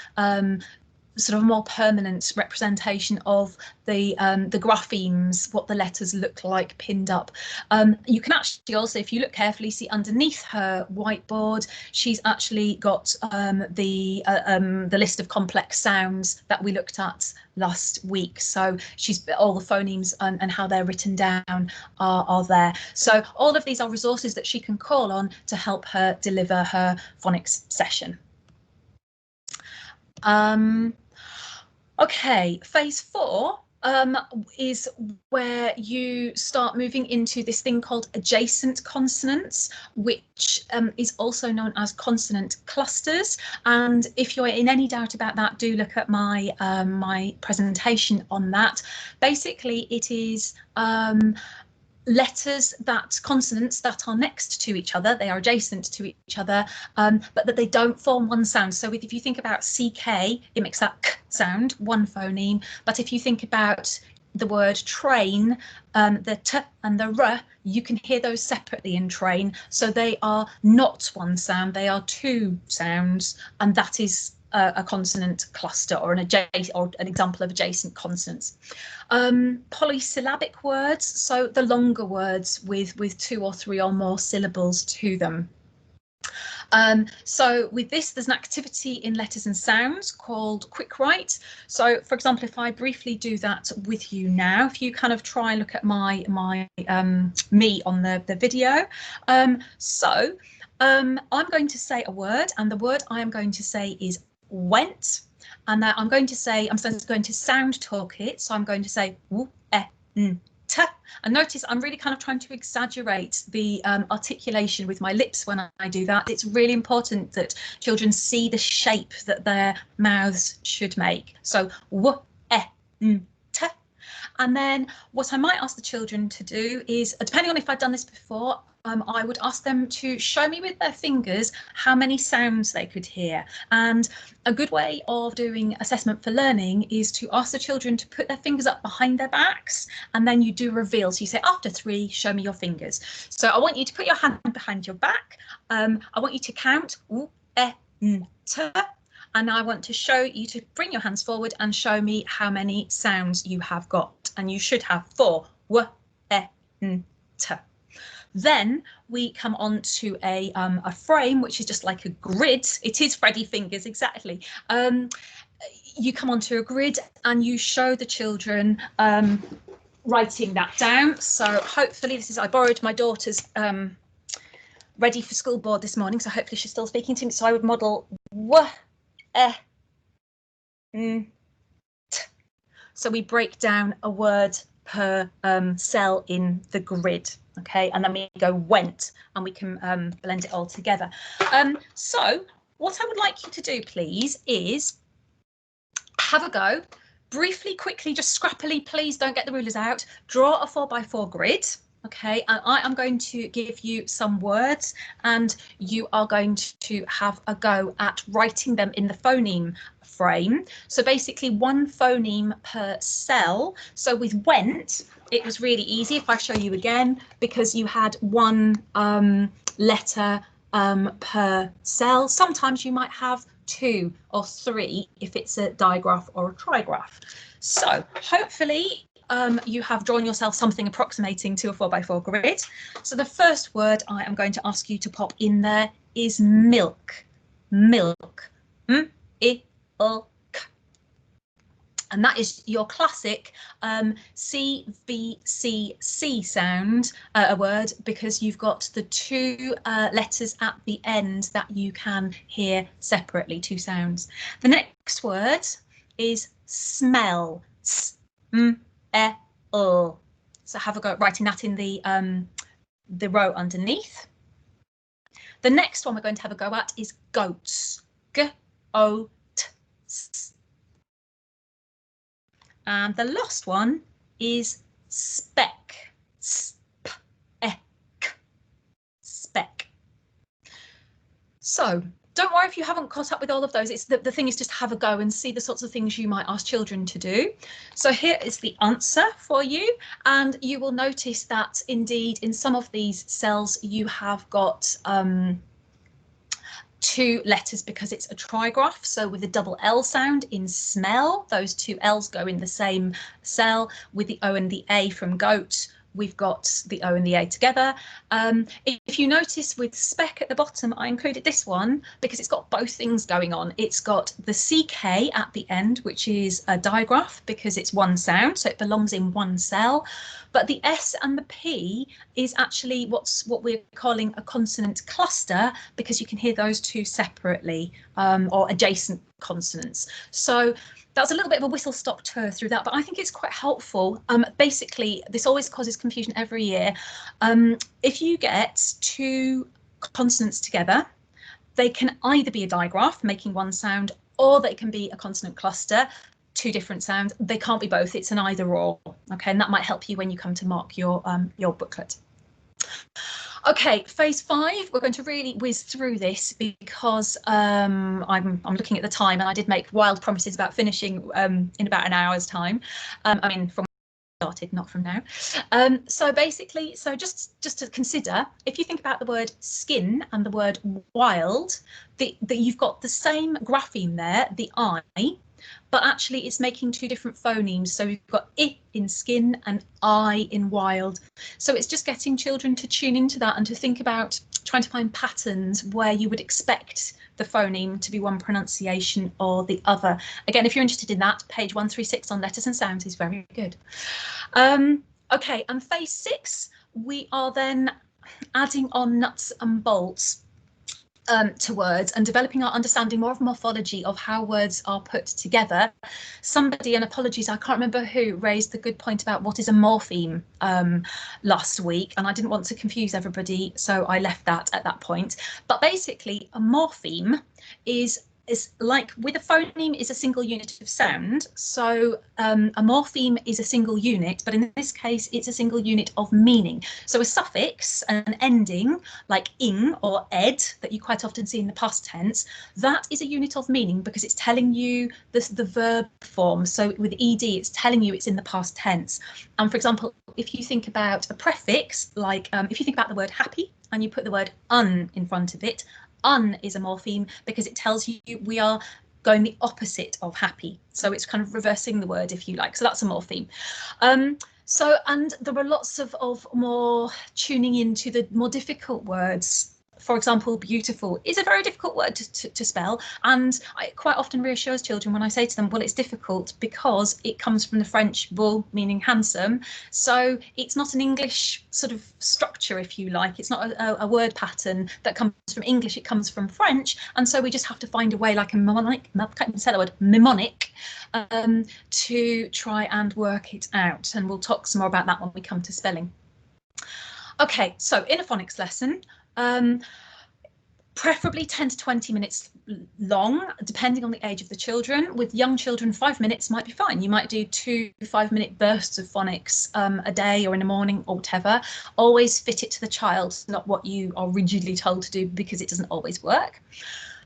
sort of more permanent representation of the graphemes, what the letters look like pinned up. You can actually also, if you look carefully, see underneath her whiteboard, she's actually got the list of complex sounds that we looked at last week. So she's all the phonemes and how they're written down are there. So all of these are resources that she can call on to help her deliver her phonics session. Okay, phase 4 is where you start moving into this thing called adjacent consonants, which is also known as consonant clusters. And if you're in any doubt about that, do look at my my presentation on that. Basically, it is letters consonants that are next to each other, they are adjacent to each other, but that they don't form one sound. So if you think about CK, it makes that k sound, one phoneme. But if you think about the word train, the t and the r, you can hear those separately in train. So they are not one sound, they are two sounds, and that is a consonant cluster, or an example of adjacent consonants. Polysyllabic words, so the longer words with 2 or 3 or more syllables to them. So with this, there's an activity in letters and sounds called quick write. So for example, if I briefly do that with you now, if you kind of try and look at me on the video. I'm going to say a word, and the word I am going to say is went, and that I'm going to sound talk it. So I'm going to say w, e, n, t. And notice I'm really kind of trying to exaggerate the articulation with my lips when I do that. It's really important that children see the shape that their mouths should make. So w, e, n, t. And then what I might ask the children to do is, depending on if I've done this before, I would ask them to show me with their fingers how many sounds they could hear. And a good way of doing assessment for learning is to ask the children to put their fingers up behind their backs, and then you do reveal. So you say, after 3, show me your fingers. So I want you to put your hand behind your back. I want you to count w, e, n, t. And I want to show you to bring your hands forward and show me how many sounds you have got. And you should have 4. W, e, n, t. Then we come on to a frame, which is just like a grid. It is Freddy fingers, exactly. You come onto a grid and you show the children writing that down. So hopefully I borrowed my daughter's ready for school board this morning, so hopefully she's still speaking to me. So I would model w, e, n, t. So we break down a word per cell in the grid. Okay, and then we go went, and we can blend it all together. So what I would like you to do, please, is have a go. Briefly, quickly, just scrappily, please don't get the rulers out. Draw a 4x4 grid. Okay, and I am going to give you some words, and you are going to have a go at writing them in the phoneme frame. So basically 1 phoneme per cell. So with went, it was really easy if I show you again, because you had 1 letter per cell. Sometimes you might have 2 or 3 if it's a digraph or a trigraph. So hopefully you have drawn yourself something approximating to a 4x4 grid. So the first word I am going to ask you to pop in there is milk. Milk. M-I-L-K. And that is your classic CVCC sound, a word, because you've got the 2 letters at the end that you can hear separately, 2 sounds. The next word is smell. S-M-E-L. So have a go at writing that in the row underneath. The next one we're going to have a go at is goats. G-O-T-S. And the last one is speck. S-P-E-K. Speck. So don't worry if you haven't caught up with all of those. It's the thing is just have a go and see the sorts of things you might ask children to do. So here is the answer for you, and you will notice that indeed in some of these cells you have got 2 letters because it's a trigraph. So with the double L sound in smell, those 2 L's go in the same cell. With the O and the A from goat, we've got the O and the A together. If you notice with spec at the bottom, I included this one because it's got both things going on. It's got the CK at the end, which is a digraph because it's one sound, so it belongs in one cell. But the S and the P is actually what we're calling a consonant cluster, because you can hear those 2 separately, or adjacent consonants. So that's a little bit of a whistle-stop tour through that, but I think it's quite helpful. Basically, this always causes confusion every year. If you get 2 consonants together, they can either be a digraph, making one sound, or they can be a consonant cluster, 2 different sounds. They can't be both. It's an either-or. Okay, and that might help you when you come to mark your booklet. Okay, phase 5, we're going to really whiz through this because I'm looking at the time, and I did make wild promises about finishing in about an hour's time. I mean, from when I started, not from now. So basically, just to consider, if you think about the word skin and the word wild, you've got the same grapheme there, the I, but actually it's making 2 different phonemes. So we've got I in skin and I in wild. So it's just getting children to tune into that and to think about trying to find patterns where you would expect the phoneme to be one pronunciation or the other. Again, if you're interested in that, page 136 on letters and sounds is very good. Okay, and phase 6, we are then adding on nuts and bolts to words and developing our understanding more of morphology of how words are put together. Somebody, and apologies, I can't remember who, raised the good point about what is a morpheme last week, and I didn't want to confuse everybody, so I left that at that point. But basically, a morpheme is like with a phoneme is a single unit of sound. So a morpheme is a single unit, but in this case, it's a single unit of meaning. So a suffix, an ending like ing or ed that you quite often see in the past tense, that is a unit of meaning because it's telling you the verb form. So with ed, it's telling you it's in the past tense. And for example, if you think about a prefix, like if you think about the word happy and you put the word un in front of it, un is a morpheme because it tells you we are going the opposite of happy. So it's kind of reversing the word, if you like. So that's a morpheme. And there are lots of more tuning into the more difficult words. For example, beautiful is a very difficult word to spell, and it quite often reassures children when I say to them, well, it's difficult because it comes from the French beau, meaning handsome. So it's not an English sort of structure, if you like. It's not a word pattern that comes from English, it comes from French. And so we just have to find a way, like a mnemonic, I can't even say the word, mnemonic, to try and work it out. And we'll talk some more about that when we come to spelling. Okay, so in a phonics lesson, preferably 10 to 20 minutes long, depending on the age of the children. With young children, 5 minutes might be fine. You might do 2 5-minute bursts of phonics a day or in the morning or whatever. Always fit it to the child, not what you are rigidly told to do, because it doesn't always work.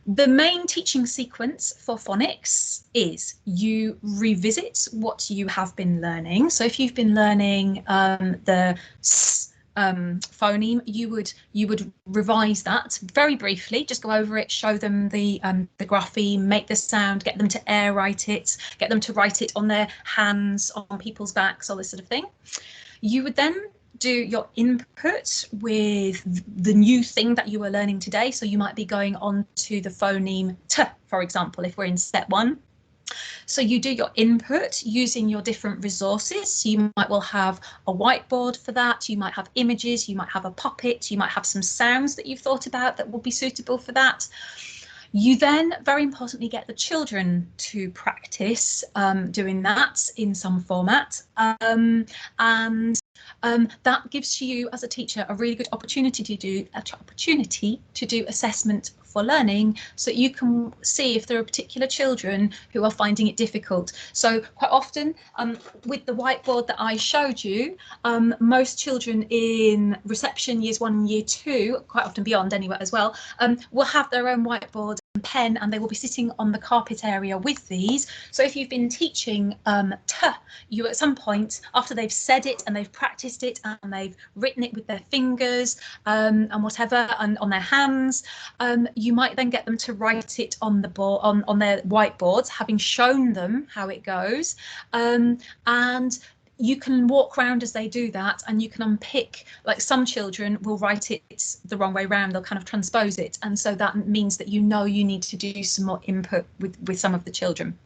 The main teaching sequence for phonics is you revisit what you have been learning. So if you've been learning the s phoneme, you would revise that very briefly, just go over it, show them the grapheme, make the sound, get them to air write it, get them to write it on their hands, on people's backs, all this sort of thing. You would then do your input with the new thing that you were learning today. So you might be going on to the phoneme t, for example, if we're in step 1. So you do your input using your different resources. So you might well have a whiteboard for that. You might have images, you might have a puppet, you might have some sounds that you've thought about that will be suitable for that. You then, very importantly, get the children to practice doing that in some format. And that gives you as a teacher a really good opportunity to do assessment for learning, so you can see if there are particular children who are finding it difficult. So quite often with the whiteboard that I showed you, most children in reception years 1 and year 2, quite often beyond anyway as well, will have their own whiteboard and pen, and they will be sitting on the carpet area with these. So if you've been teaching you at some point, after they've said it and they've practiced it and they've written it with their fingers and whatever, and on their hands, you might then get them to write it on the board, on their whiteboards, having shown them how it goes, and you can walk around as they do that, and you can unpick, like some children will write it the wrong way round, they'll kind of transpose it, and so that means that you need to do some more input with some of the children.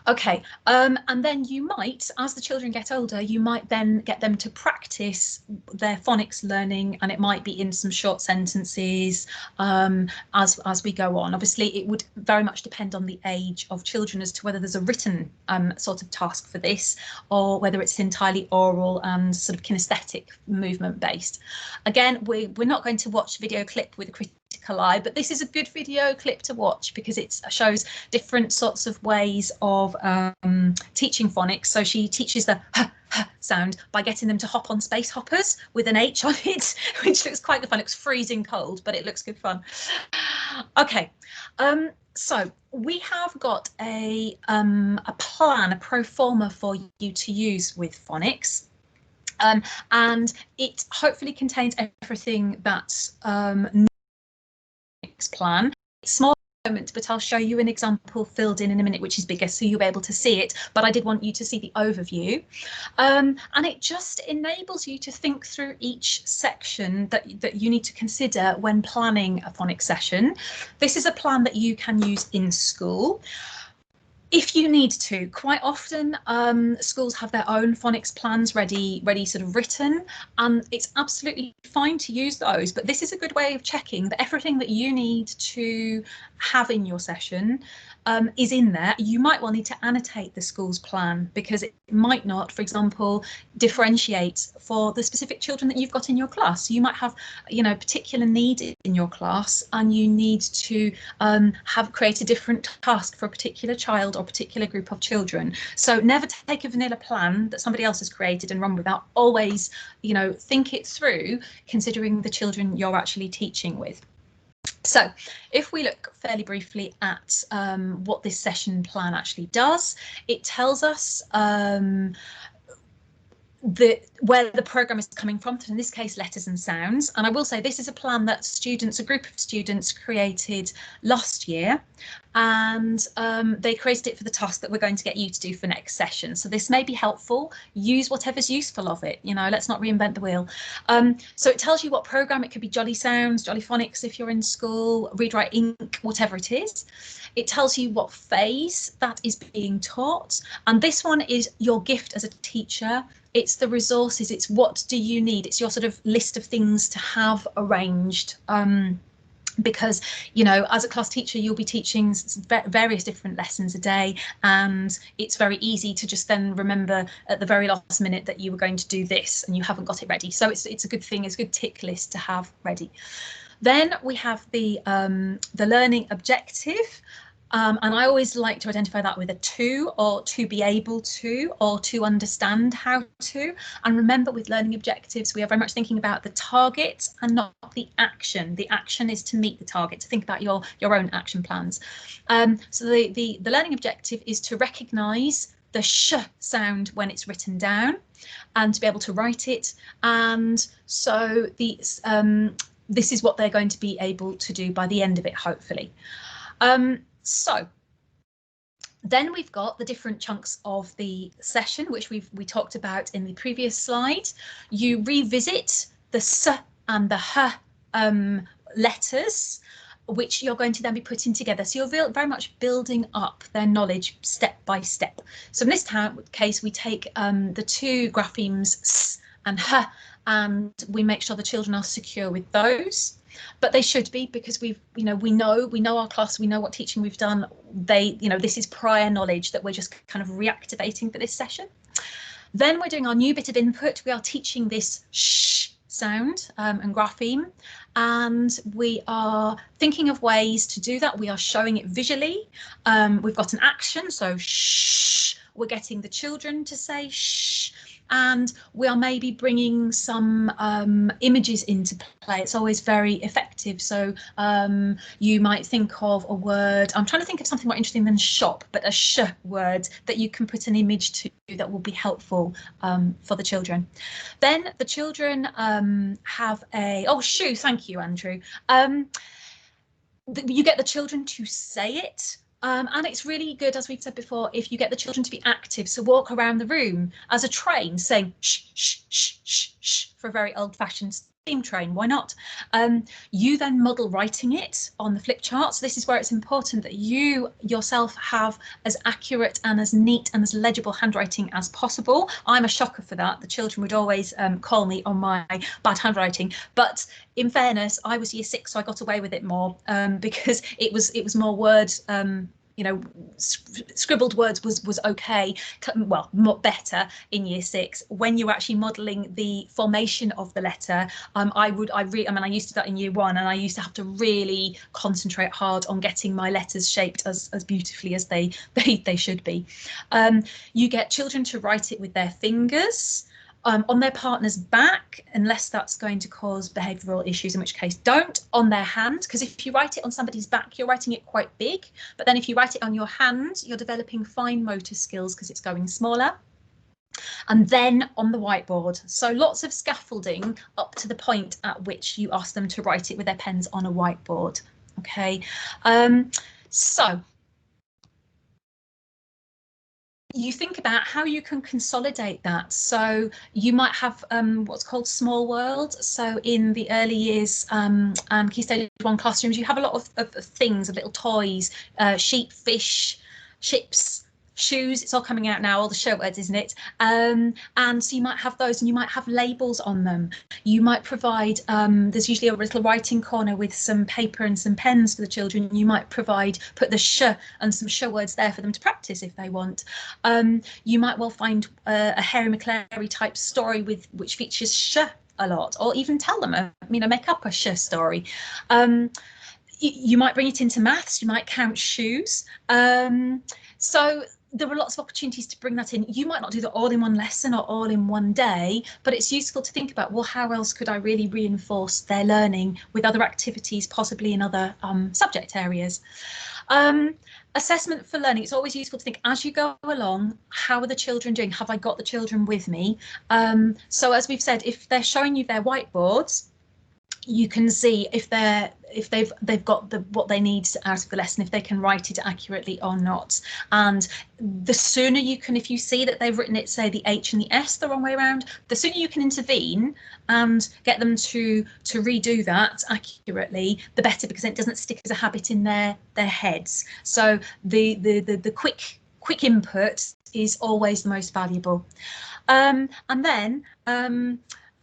Okay, and then you might, as the children get older, you might then get them to practice their phonics learning, and it might be in some short sentences as we go on. Obviously, it would very much depend on the age of children as to whether there's a written sort of task for this, or whether it's entirely oral and sort of kinesthetic movement based. Again, we're not going to watch a video clip with a critical eye, but this is a good video clip to watch because it shows different sorts of ways of teaching phonics. So she teaches the h, h sound by getting them to hop on space hoppers with an H on it, which looks quite good fun. It's freezing cold, but it looks good fun. Okay, so we have got a plan, a pro forma for you to use with phonics. And it hopefully contains everything that plan. It's small moment, but I'll show you an example filled in a minute, which is bigger, so you'll be able to see it. But I did want you to see the overview, and it just enables you to think through each section that you need to consider when planning a phonics session. This is a plan that you can use in school if you need to. Quite often schools have their own phonics plans ready sort of written, and it's absolutely fine to use those, but this is a good way of checking that everything that you need to have in your session is in there. You might well need to annotate the school's plan because it might not, for example, differentiate for the specific children that you've got in your class. So you might have, particular need in your class, and you need to create a different task for a particular child or particular group of children. So never take a vanilla plan that somebody else has created and run without. Always, think it through, considering the children you're actually teaching with. So if we look fairly briefly at what this session plan actually does, it tells us where the program is coming from, in this case letters and sounds. And I will say this is a plan that a group of students created last year, and they created it for the task that we're going to get you to do for next session. So this may be helpful. Use whatever's useful of it, let's not reinvent the wheel. So it tells you what program. It could be Jolly Sounds, Jolly Phonics if you're in school, Read Write Inc, whatever it is. It tells you what phase that is being taught, and this one is your gift as a teacher. It's the resources, it's what do you need, it's your sort of list of things to have arranged. Because, as a class teacher, you'll be teaching various different lessons a day, and it's very easy to just then remember at the very last minute that you were going to do this and you haven't got it ready. So it's a good thing, it's a good tick list to have ready. Then we have the learning objective. And I always like to identify that with a to, or to be able to, or to understand how to. And remember, with learning objectives, we are very much thinking about the target and not the action. The action is to meet the target, to think about your own action plans. So the learning objective is to recognise the sh sound when it's written down, and to be able to write it. And so this is what they're going to be able to do by the end of it, hopefully. So then we've got the different chunks of the session, which we talked about in the previous slide. You revisit the s and the h letters, which you're going to then be putting together. So you're very much building up their knowledge step by step. So in this case, we take the two graphemes s and h, and we make sure the children are secure with those. But they should be, because we know our class, we know what teaching we've done. This is prior knowledge that we're just kind of reactivating for this session. Then we're doing our new bit of input. We are teaching this shh sound and grapheme, and we are thinking of ways to do that. We are showing it visually. We've got an action, so shh. We're getting the children to say shh, and we are maybe bringing some images into play. It's always very effective. So you might think of a word. I'm trying to think of something more interesting than shop, but a sh word that you can put an image to that will be helpful for the children. Then the children have a, oh, shoe, thank you, Andrew. You get the children to say it. And it's really good, as we've said before, if you get the children to be active. So walk around the room as a train saying shh, shh, shh, shh, shh, for a very old-fashioned steam train. Why not? You then model writing it on the flip chart. So this is where it's important that you yourself have as accurate and as neat and as legible handwriting as possible. I'm a shocker for that. The children would always call me on my bad handwriting. But in fairness, I was year 6, so I got away with it more because it was more words. You know, scribbled words was okay, well, more better in year 6. When you're actually modelling the formation of the letter, I used to do that in year 1, and I used to have to really concentrate hard on getting my letters shaped as beautifully as they should be. You get children to write it with their fingers. On their partner's back, unless that's going to cause behavioural issues, in which case don't. On their hand, because if you write it on somebody's back, you're writing it quite big. But then if you write it on your hand, you're developing fine motor skills because it's going smaller. And then on the whiteboard. So lots of scaffolding up to the point at which you ask them to write it with their pens on a whiteboard. Okay, so you think about how you can consolidate that. So you might have what's called small world. So in the early years and Key Stage 1 classrooms, you have a lot of things, of little toys, sheep, fish, ships, shoes. It's all coming out now, all the show words, isn't it? And so you might have those, and you might have labels on them. You might provide, there's usually a little writing corner with some paper and some pens for the children. You might put the sh and some show words there for them to practice if they want. You might well find a Harry McClary type story which features sh a lot, or even tell them, make up a sh story. You might bring it into maths. You might count shoes. So there are lots of opportunities to bring that in. You might not do that all in one lesson or all in one day, but it's useful to think about, well, how else could I really reinforce their learning with other activities, possibly in other subject areas? Assessment for learning. It's always useful to think as you go along, how are the children doing? Have I got the children with me? So as we've said, if they're showing you their whiteboards, you can see if they've got what they need out of the lesson, if they can write it accurately or not. And the sooner you can, if you see that they've written it, say the H and the S the wrong way around, the sooner you can intervene and get them to redo that accurately, the better, because it doesn't stick as a habit in their heads. So the quick input is always the most valuable. And then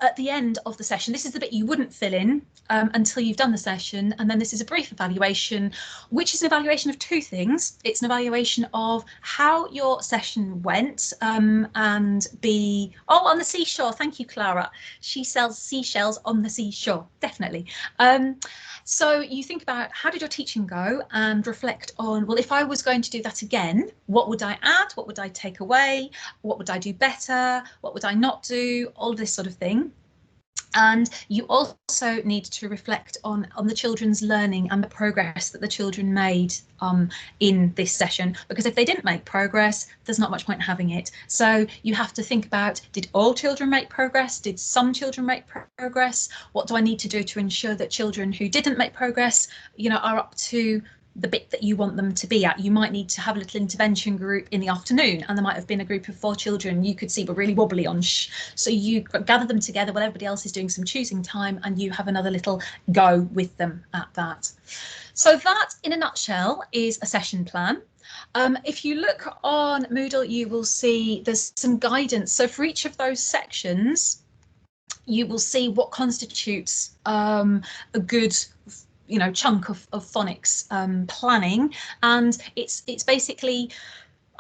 at the end of the session, this is the bit you wouldn't fill in until you've done the session, and then this is a brief evaluation, which is an evaluation of 2 things. It's an evaluation of how your session went, and on the seashore. Thank you, Clara. She sells seashells on the seashore, definitely. So you think about, how did your teaching go, and reflect on, well, if I was going to do that again, what would I add? What would I take away? What would I do better? What would I not do? All of this sort of thing. And you also need to reflect on the children's learning and the progress that the children made in this session, because if they didn't make progress, there's not much point in having it. So you have to think about, did all children make progress? Did some children make progress? What do I need to do to ensure that children who didn't make progress, are up to the bit that you want them to be at? You might need to have a little intervention group in the afternoon, and there might have been a group of 4 children you could see were really wobbly on sh. So you gather them together while everybody else is doing some choosing time, and you have another little go with them at that. So that, in a nutshell, is a session plan. If you look on Moodle, you will see there's some guidance. So for each of those sections, you will see what constitutes a good chunk of phonics planning, and it's basically,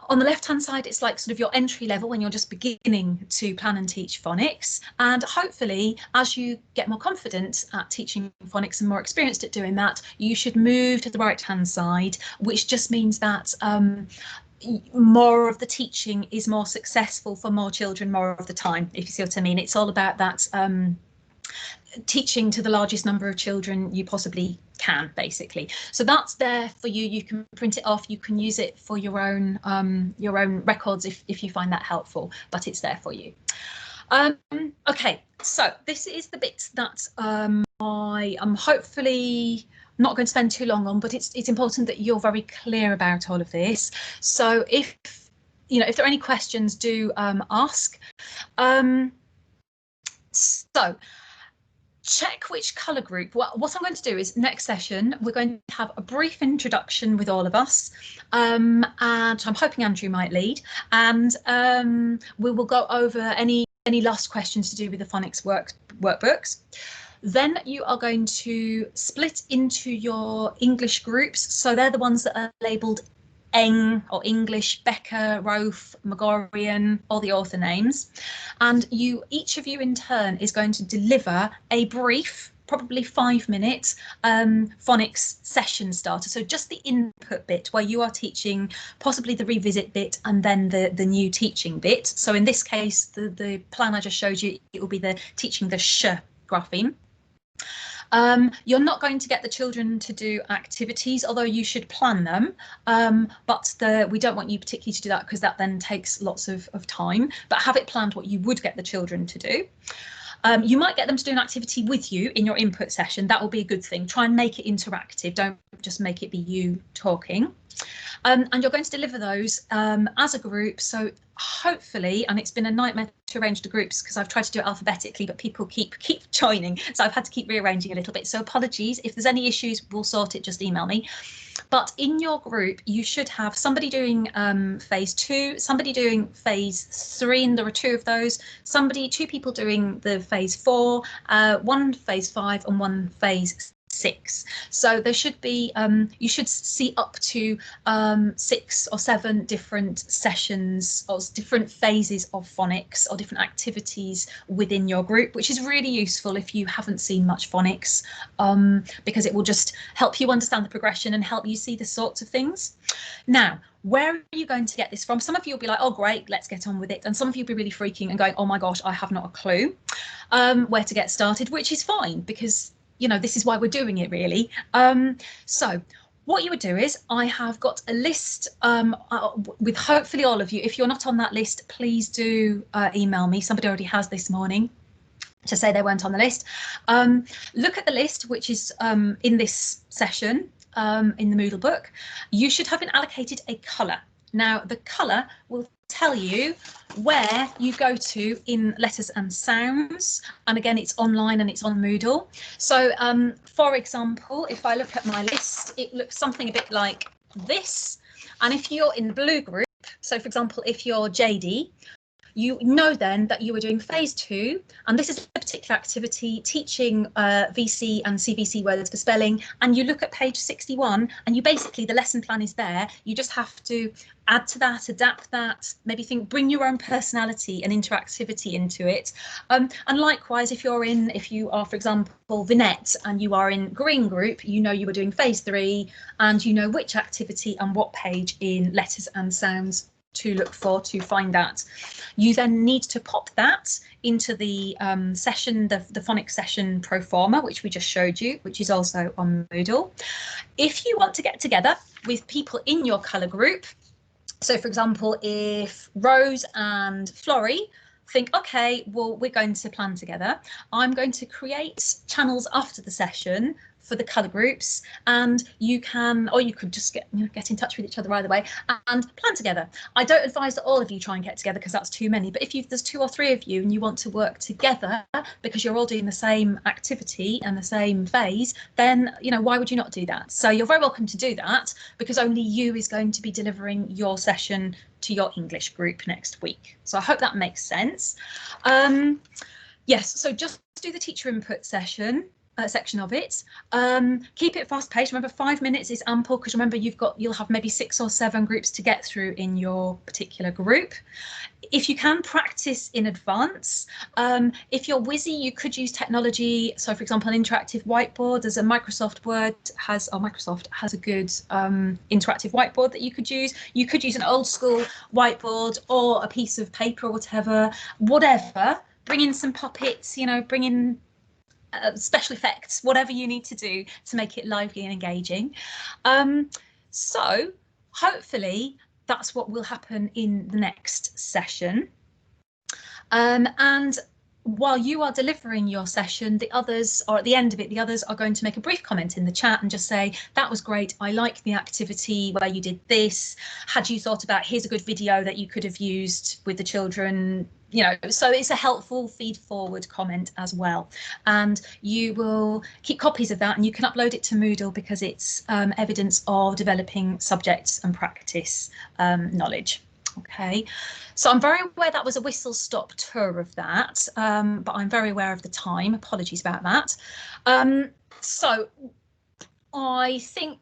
On the left hand side, it's like sort of your entry level when you're just beginning to plan and teach phonics, and hopefully as you get more confident at teaching phonics and more experienced at doing that, you should move to the right hand side, which just means that more of the teaching is more successful for more children more of the time, if you see what I mean. It's all about that teaching to the largest number of children you possibly can, basically. So that's there for you. You can print it off, you can use it for your own records if you find that helpful, but it's there for you. Okay, so this is the bit that I am hopefully not going to spend too long on, but it's important that you're very clear about all of this. So if there are any questions, do ask. So check which colour group. What I'm going to do is next session we're going to have a brief introduction with all of us, and I'm hoping Andrew might lead, and we will go over any last questions to do with the phonics workbooks. Then you are going to split into your English groups, so they're the ones that are labelled Eng or English, Becker, Rofe, Megorian, all the author names, and each of you in turn is going to deliver a brief, probably 5-minute phonics session starter. So just the input bit where you are teaching possibly the revisit bit and then the new teaching bit. So in this case, the plan I just showed you, it will be the teaching the sh grapheme. You're not going to get the children to do activities, although you should plan them, but we don't want you particularly to do that because that then takes lots of time, but have it planned what you would get the children to do. You might get them to do an activity with you in your input session. That will be a good thing. Try and make it interactive. Don't just make it be you talking. And you're going to deliver those as a group. So hopefully, and it's been a nightmare to arrange the groups because I've tried to do it alphabetically, but people keep joining. So I've had to keep rearranging a little bit. So apologies. If there's any issues, we'll sort it. Just email me. But in your group, you should have somebody doing phase 2, somebody doing phase 3, and there are 2 of those, two people doing the phase 4, 1 phase 5 and 1 phase 6. So there should be, you should see up to 6 or 7 different sessions or different phases of phonics or different activities within your group, which is really useful if you haven't seen much phonics, because it will just help you understand the progression and help you see the sorts of things. Now, where are you going to get this from? Some of you will be like, oh great, let's get on with it, and some of you will be really freaking and going, oh my gosh, I have not a clue where to get started, which is fine because this is why we're doing it, really. So what you would do is I have got a list with hopefully all of you. If you're not on that list, please do email me. Somebody already has this morning to say they weren't on the list. Look at the list, which is in this session in the Moodle book. You should have been allocated a colour. Now, the colour will tell you where you go to in letters and sounds, and again it's online and it's on Moodle. So for example, if I look at my list, it looks something a bit like this, and if you're in the blue group, so for example if you're JD, you know then that you are doing phase 2, and this is a particular activity teaching VC and CVC words for spelling, and you look at page 61 and you basically, the lesson plan is there, you just have to add to that, adapt that, maybe bring your own personality and interactivity into it. And likewise, if you are for example Vinette and you are in green group, you know you are doing phase 3 and you know which activity and what page in letters and sounds to look for to find that. You then need to pop that into the session, the phonics session pro forma, which we just showed you, which is also on Moodle. If you want to get together with people in your colour group, so for example, if Rose and Florrie think, okay, well, we're going to plan together, I'm going to create channels after the session for the colour groups, and you can, or you could just get in touch with each other either way and plan together. I don't advise that all of you try and get together because that's too many, but if there's 2 or 3 of you and you want to work together because you're all doing the same activity and the same phase, then why would you not do that? So you're very welcome to do that, because only you is going to be delivering your session to your English group next week. So I hope that makes sense. Yes, so just do the teacher input session. section of it. Keep it fast paced. Remember, 5 minutes is ample, because remember you'll have maybe 6 or 7 groups to get through in your particular group. If you can, practice in advance. If you're whizzy, you could use technology. So, for example, an interactive whiteboard. There's a Microsoft has a good interactive whiteboard that you could use. You could use an old school whiteboard or a piece of paper or whatever. Bring in some puppets, bring in special effects, whatever you need to do to make it lively and engaging. So hopefully that's what will happen in the next session. And while you are delivering your session, the others, or at the end of it, the others are going to make a brief comment in the chat and just say, that was great, I liked the activity where you did this. Had you thought about, here's a good video that you could have used with the children? So it's a helpful feed forward comment as well. And you will keep copies of that and you can upload it to Moodle, because it's evidence of developing subjects and practice knowledge. Okay, so I'm very aware that was a whistle stop tour of that, but I'm very aware of the time. Apologies about that. So I think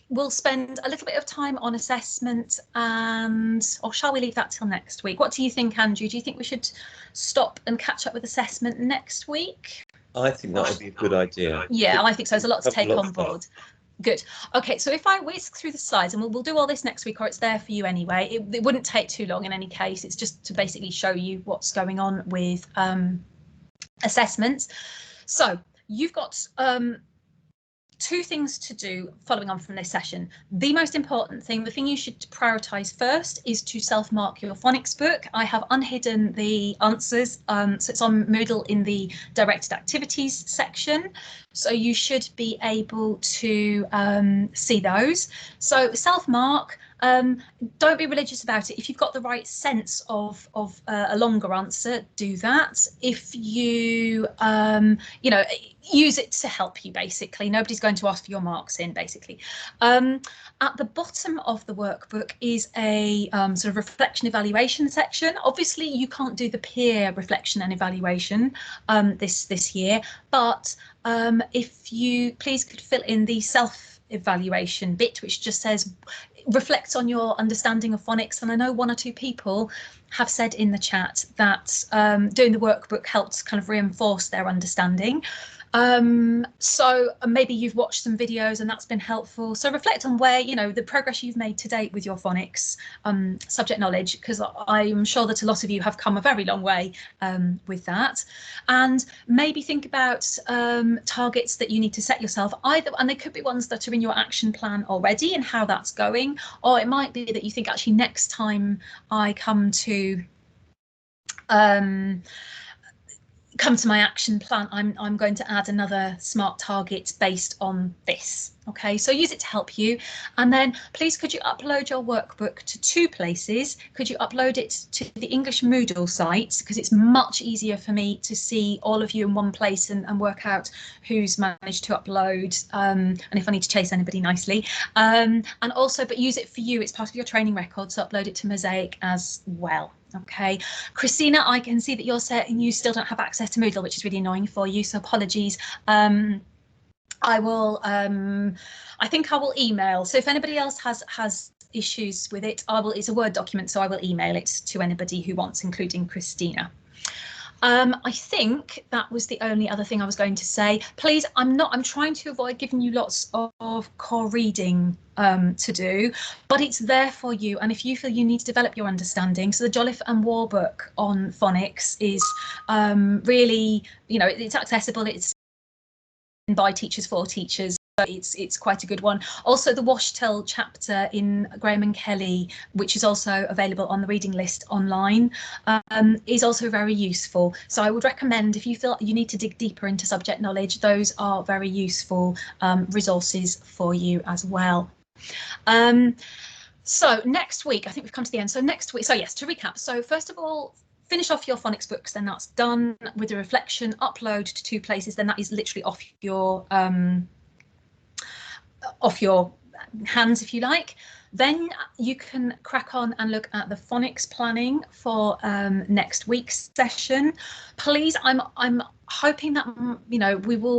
we'll spend a little bit of time on assessment, or shall we leave that till next week? What do you think, Andrew? Do you think we should stop and catch up with assessment next week? I think that would be a good idea. Yeah, I think so. There's a lot to take on board. Good. Okay, so if I whisk through the slides, and we'll do all this next week, or it's there for you anyway. It wouldn't take too long in any case. It's just to basically show you what's going on with assessments. So you've got 2 things to do following on from this session. The most important thing, the thing you should prioritise first, is to self-mark your phonics book. I have unhidden the answers, so it's on Moodle in the directed activities section. So you should be able to see those. So self-mark. Don't be religious about it. If you've got the right sense of a longer answer, do that. If you use it to help you, basically. Nobody's going to ask for your marks in, basically. At the bottom of the workbook is a sort of reflection evaluation section. Obviously, you can't do the peer reflection and evaluation this year, but if you please could fill in the self-evaluation bit, which just says reflect on your understanding of phonics. And I know 1 or 2 people have said in the chat that doing the workbook helped kind of reinforce their understanding. So maybe you've watched some videos and that's been helpful. So reflect on where, the progress you've made to date with your phonics subject knowledge, because I'm sure that a lot of you have come a very long way with that. And maybe think about targets that you need to set yourself, and they could be ones that are in your action plan already and how that's going, or it might be that you think, actually, next time I come to my action plan, I'm going to add another SMART target based on this. Okay, so use it to help you. And then please, could you upload your workbook to 2 places? Could you upload it to the English Moodle site, because it's much easier for me to see all of you in one place and work out who's managed to upload, and if I need to chase anybody nicely. And also, but use it for you, it's part of your training record, so upload it to Mosaic as well. Okay, Christina, I can see that you're saying you still don't have access to Moodle, which is really annoying for you, so apologies. I will, I think I will email. So if anybody else has issues with it, it's a Word document, so I will email it to anybody who wants, including Christina. I think that was the only other thing I was going to say. Please, I'm trying to avoid giving you lots of core reading to do, but it's there for you. And if you feel you need to develop your understanding, so the Jolliffe and War book on phonics is really, it's accessible. It's by teachers for teachers. It's quite a good one. Also, the Washtel chapter in Graham and Kelly, which is also available on the reading list online, is also very useful. So I would recommend, if you feel you need to dig deeper into subject knowledge, those are very useful resources for you as well. So next week, I think we've come to the end. So next week, so yes, to recap. So first of all, finish off your phonics books, then that's done. With the reflection, upload to 2 places, then that is literally off your hands, if you like. Then you can crack on and look at the phonics planning for next week's session. Please, I'm hoping that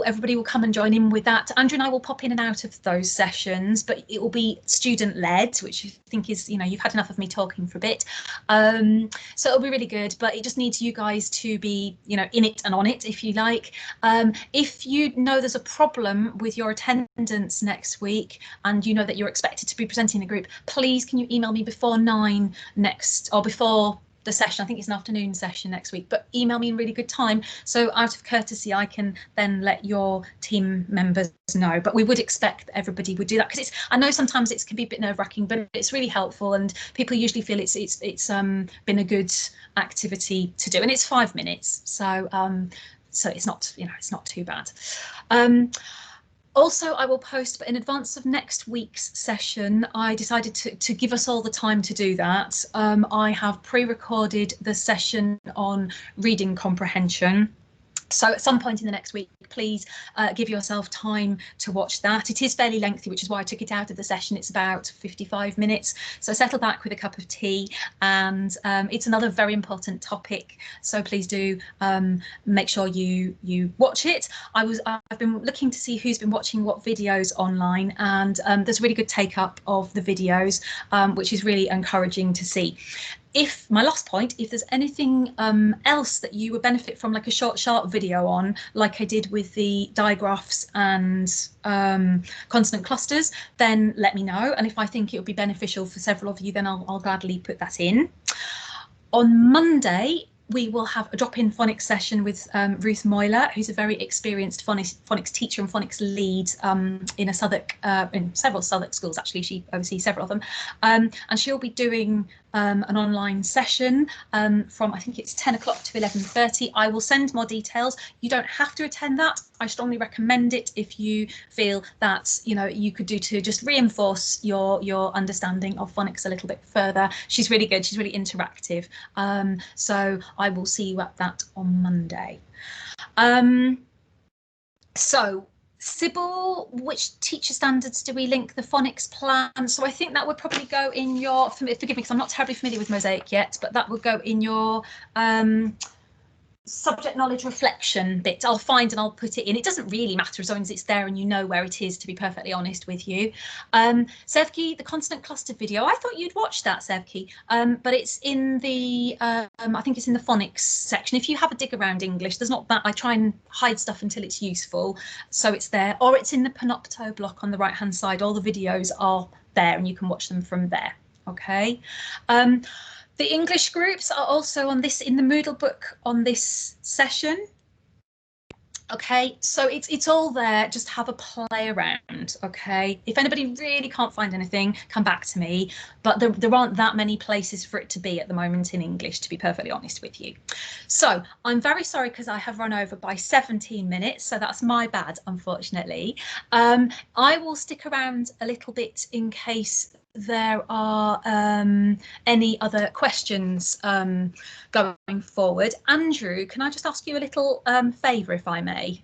everybody will come and join in with that. Andrew and I will pop in and out of those sessions, but it will be student led, which I think is, you've had enough of me talking for a bit, so it'll be really good. But it just needs you guys to be in it and on it, if you like. If you know there's a problem with your attendance next week and you know that you're expected to be presenting in a group, please can you email me before 9 next, or before the session. I think it's an afternoon session next week, but email me in really good time, so out of courtesy I can then let your team members know. But we would expect that everybody would do that, because I know sometimes it can be a bit nerve-wracking, but it's really helpful, and people usually feel it's been a good activity to do, and it's 5 minutes, so it's not it's not too bad. Also, I will post, but in advance of next week's session, I decided to give us all the time to do that. I have pre-recorded the session on reading comprehension. So at some point in the next week, please give yourself time to watch that. It is fairly lengthy, which is why I took it out of the session. It's about 55 minutes. So settle back with a cup of tea, and it's another very important topic. So please do make sure you watch it. I've been looking to see who's been watching what videos online, and there's a really good take up of the videos, which is really encouraging to see. My last point, if there's anything else that you would benefit from, like a short video on, like I did with the digraphs and consonant clusters, then let me know. And if I think it would be beneficial for several of you, then I'll gladly put that in. On Monday, we will have a drop-in phonics session with Ruth Moyler, who's a very experienced phonics teacher and phonics lead in several Southwark schools. Actually, she oversees several of them, and she'll be doing an online session from, I think it's 10 o'clock to 11:30. I will send more details. You don't have to attend that. I strongly recommend it if you feel that you could do to just reinforce your understanding of phonics a little bit further. She's really good. She's really interactive. So I will see you at that on Monday. So Sybil, which teacher standards do we link the phonics plan? So I think that would probably go in your, forgive me because I'm not terribly familiar with Mosaic yet, but that would go in your subject knowledge reflection bit. I'll find and I'll put it in. It doesn't really matter as long as it's there and you know where it is, to be perfectly honest with you. Sevki, the consonant cluster video, I thought you'd watch that, Sevki, but it's in the I think it's in the phonics section. If you have a dig around English, there's not that. I try and hide stuff until it's useful, so it's there, or it's in the Panopto block on the right hand side. All the videos are there and you can watch them from there. Okay. The English groups are also in the Moodle book on this session. Okay, so it's all there. Just have a play around. Okay, if anybody really can't find anything, come back to me. But there aren't that many places for it to be at the moment in English, to be perfectly honest with you. So I'm very sorry because I have run over by 17 minutes. So that's my bad, unfortunately. I will stick around a little bit in case there are any other questions going forward. Andrew, can I just ask you a little favour, if I may?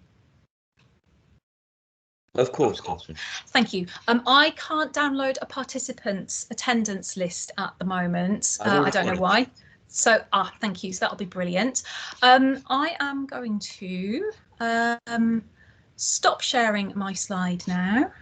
Of course, Catherine. Thank you. I can't download a participant's attendance list at the moment. I don't know why. So, thank you. So that'll be brilliant. I am going to stop sharing my slide now.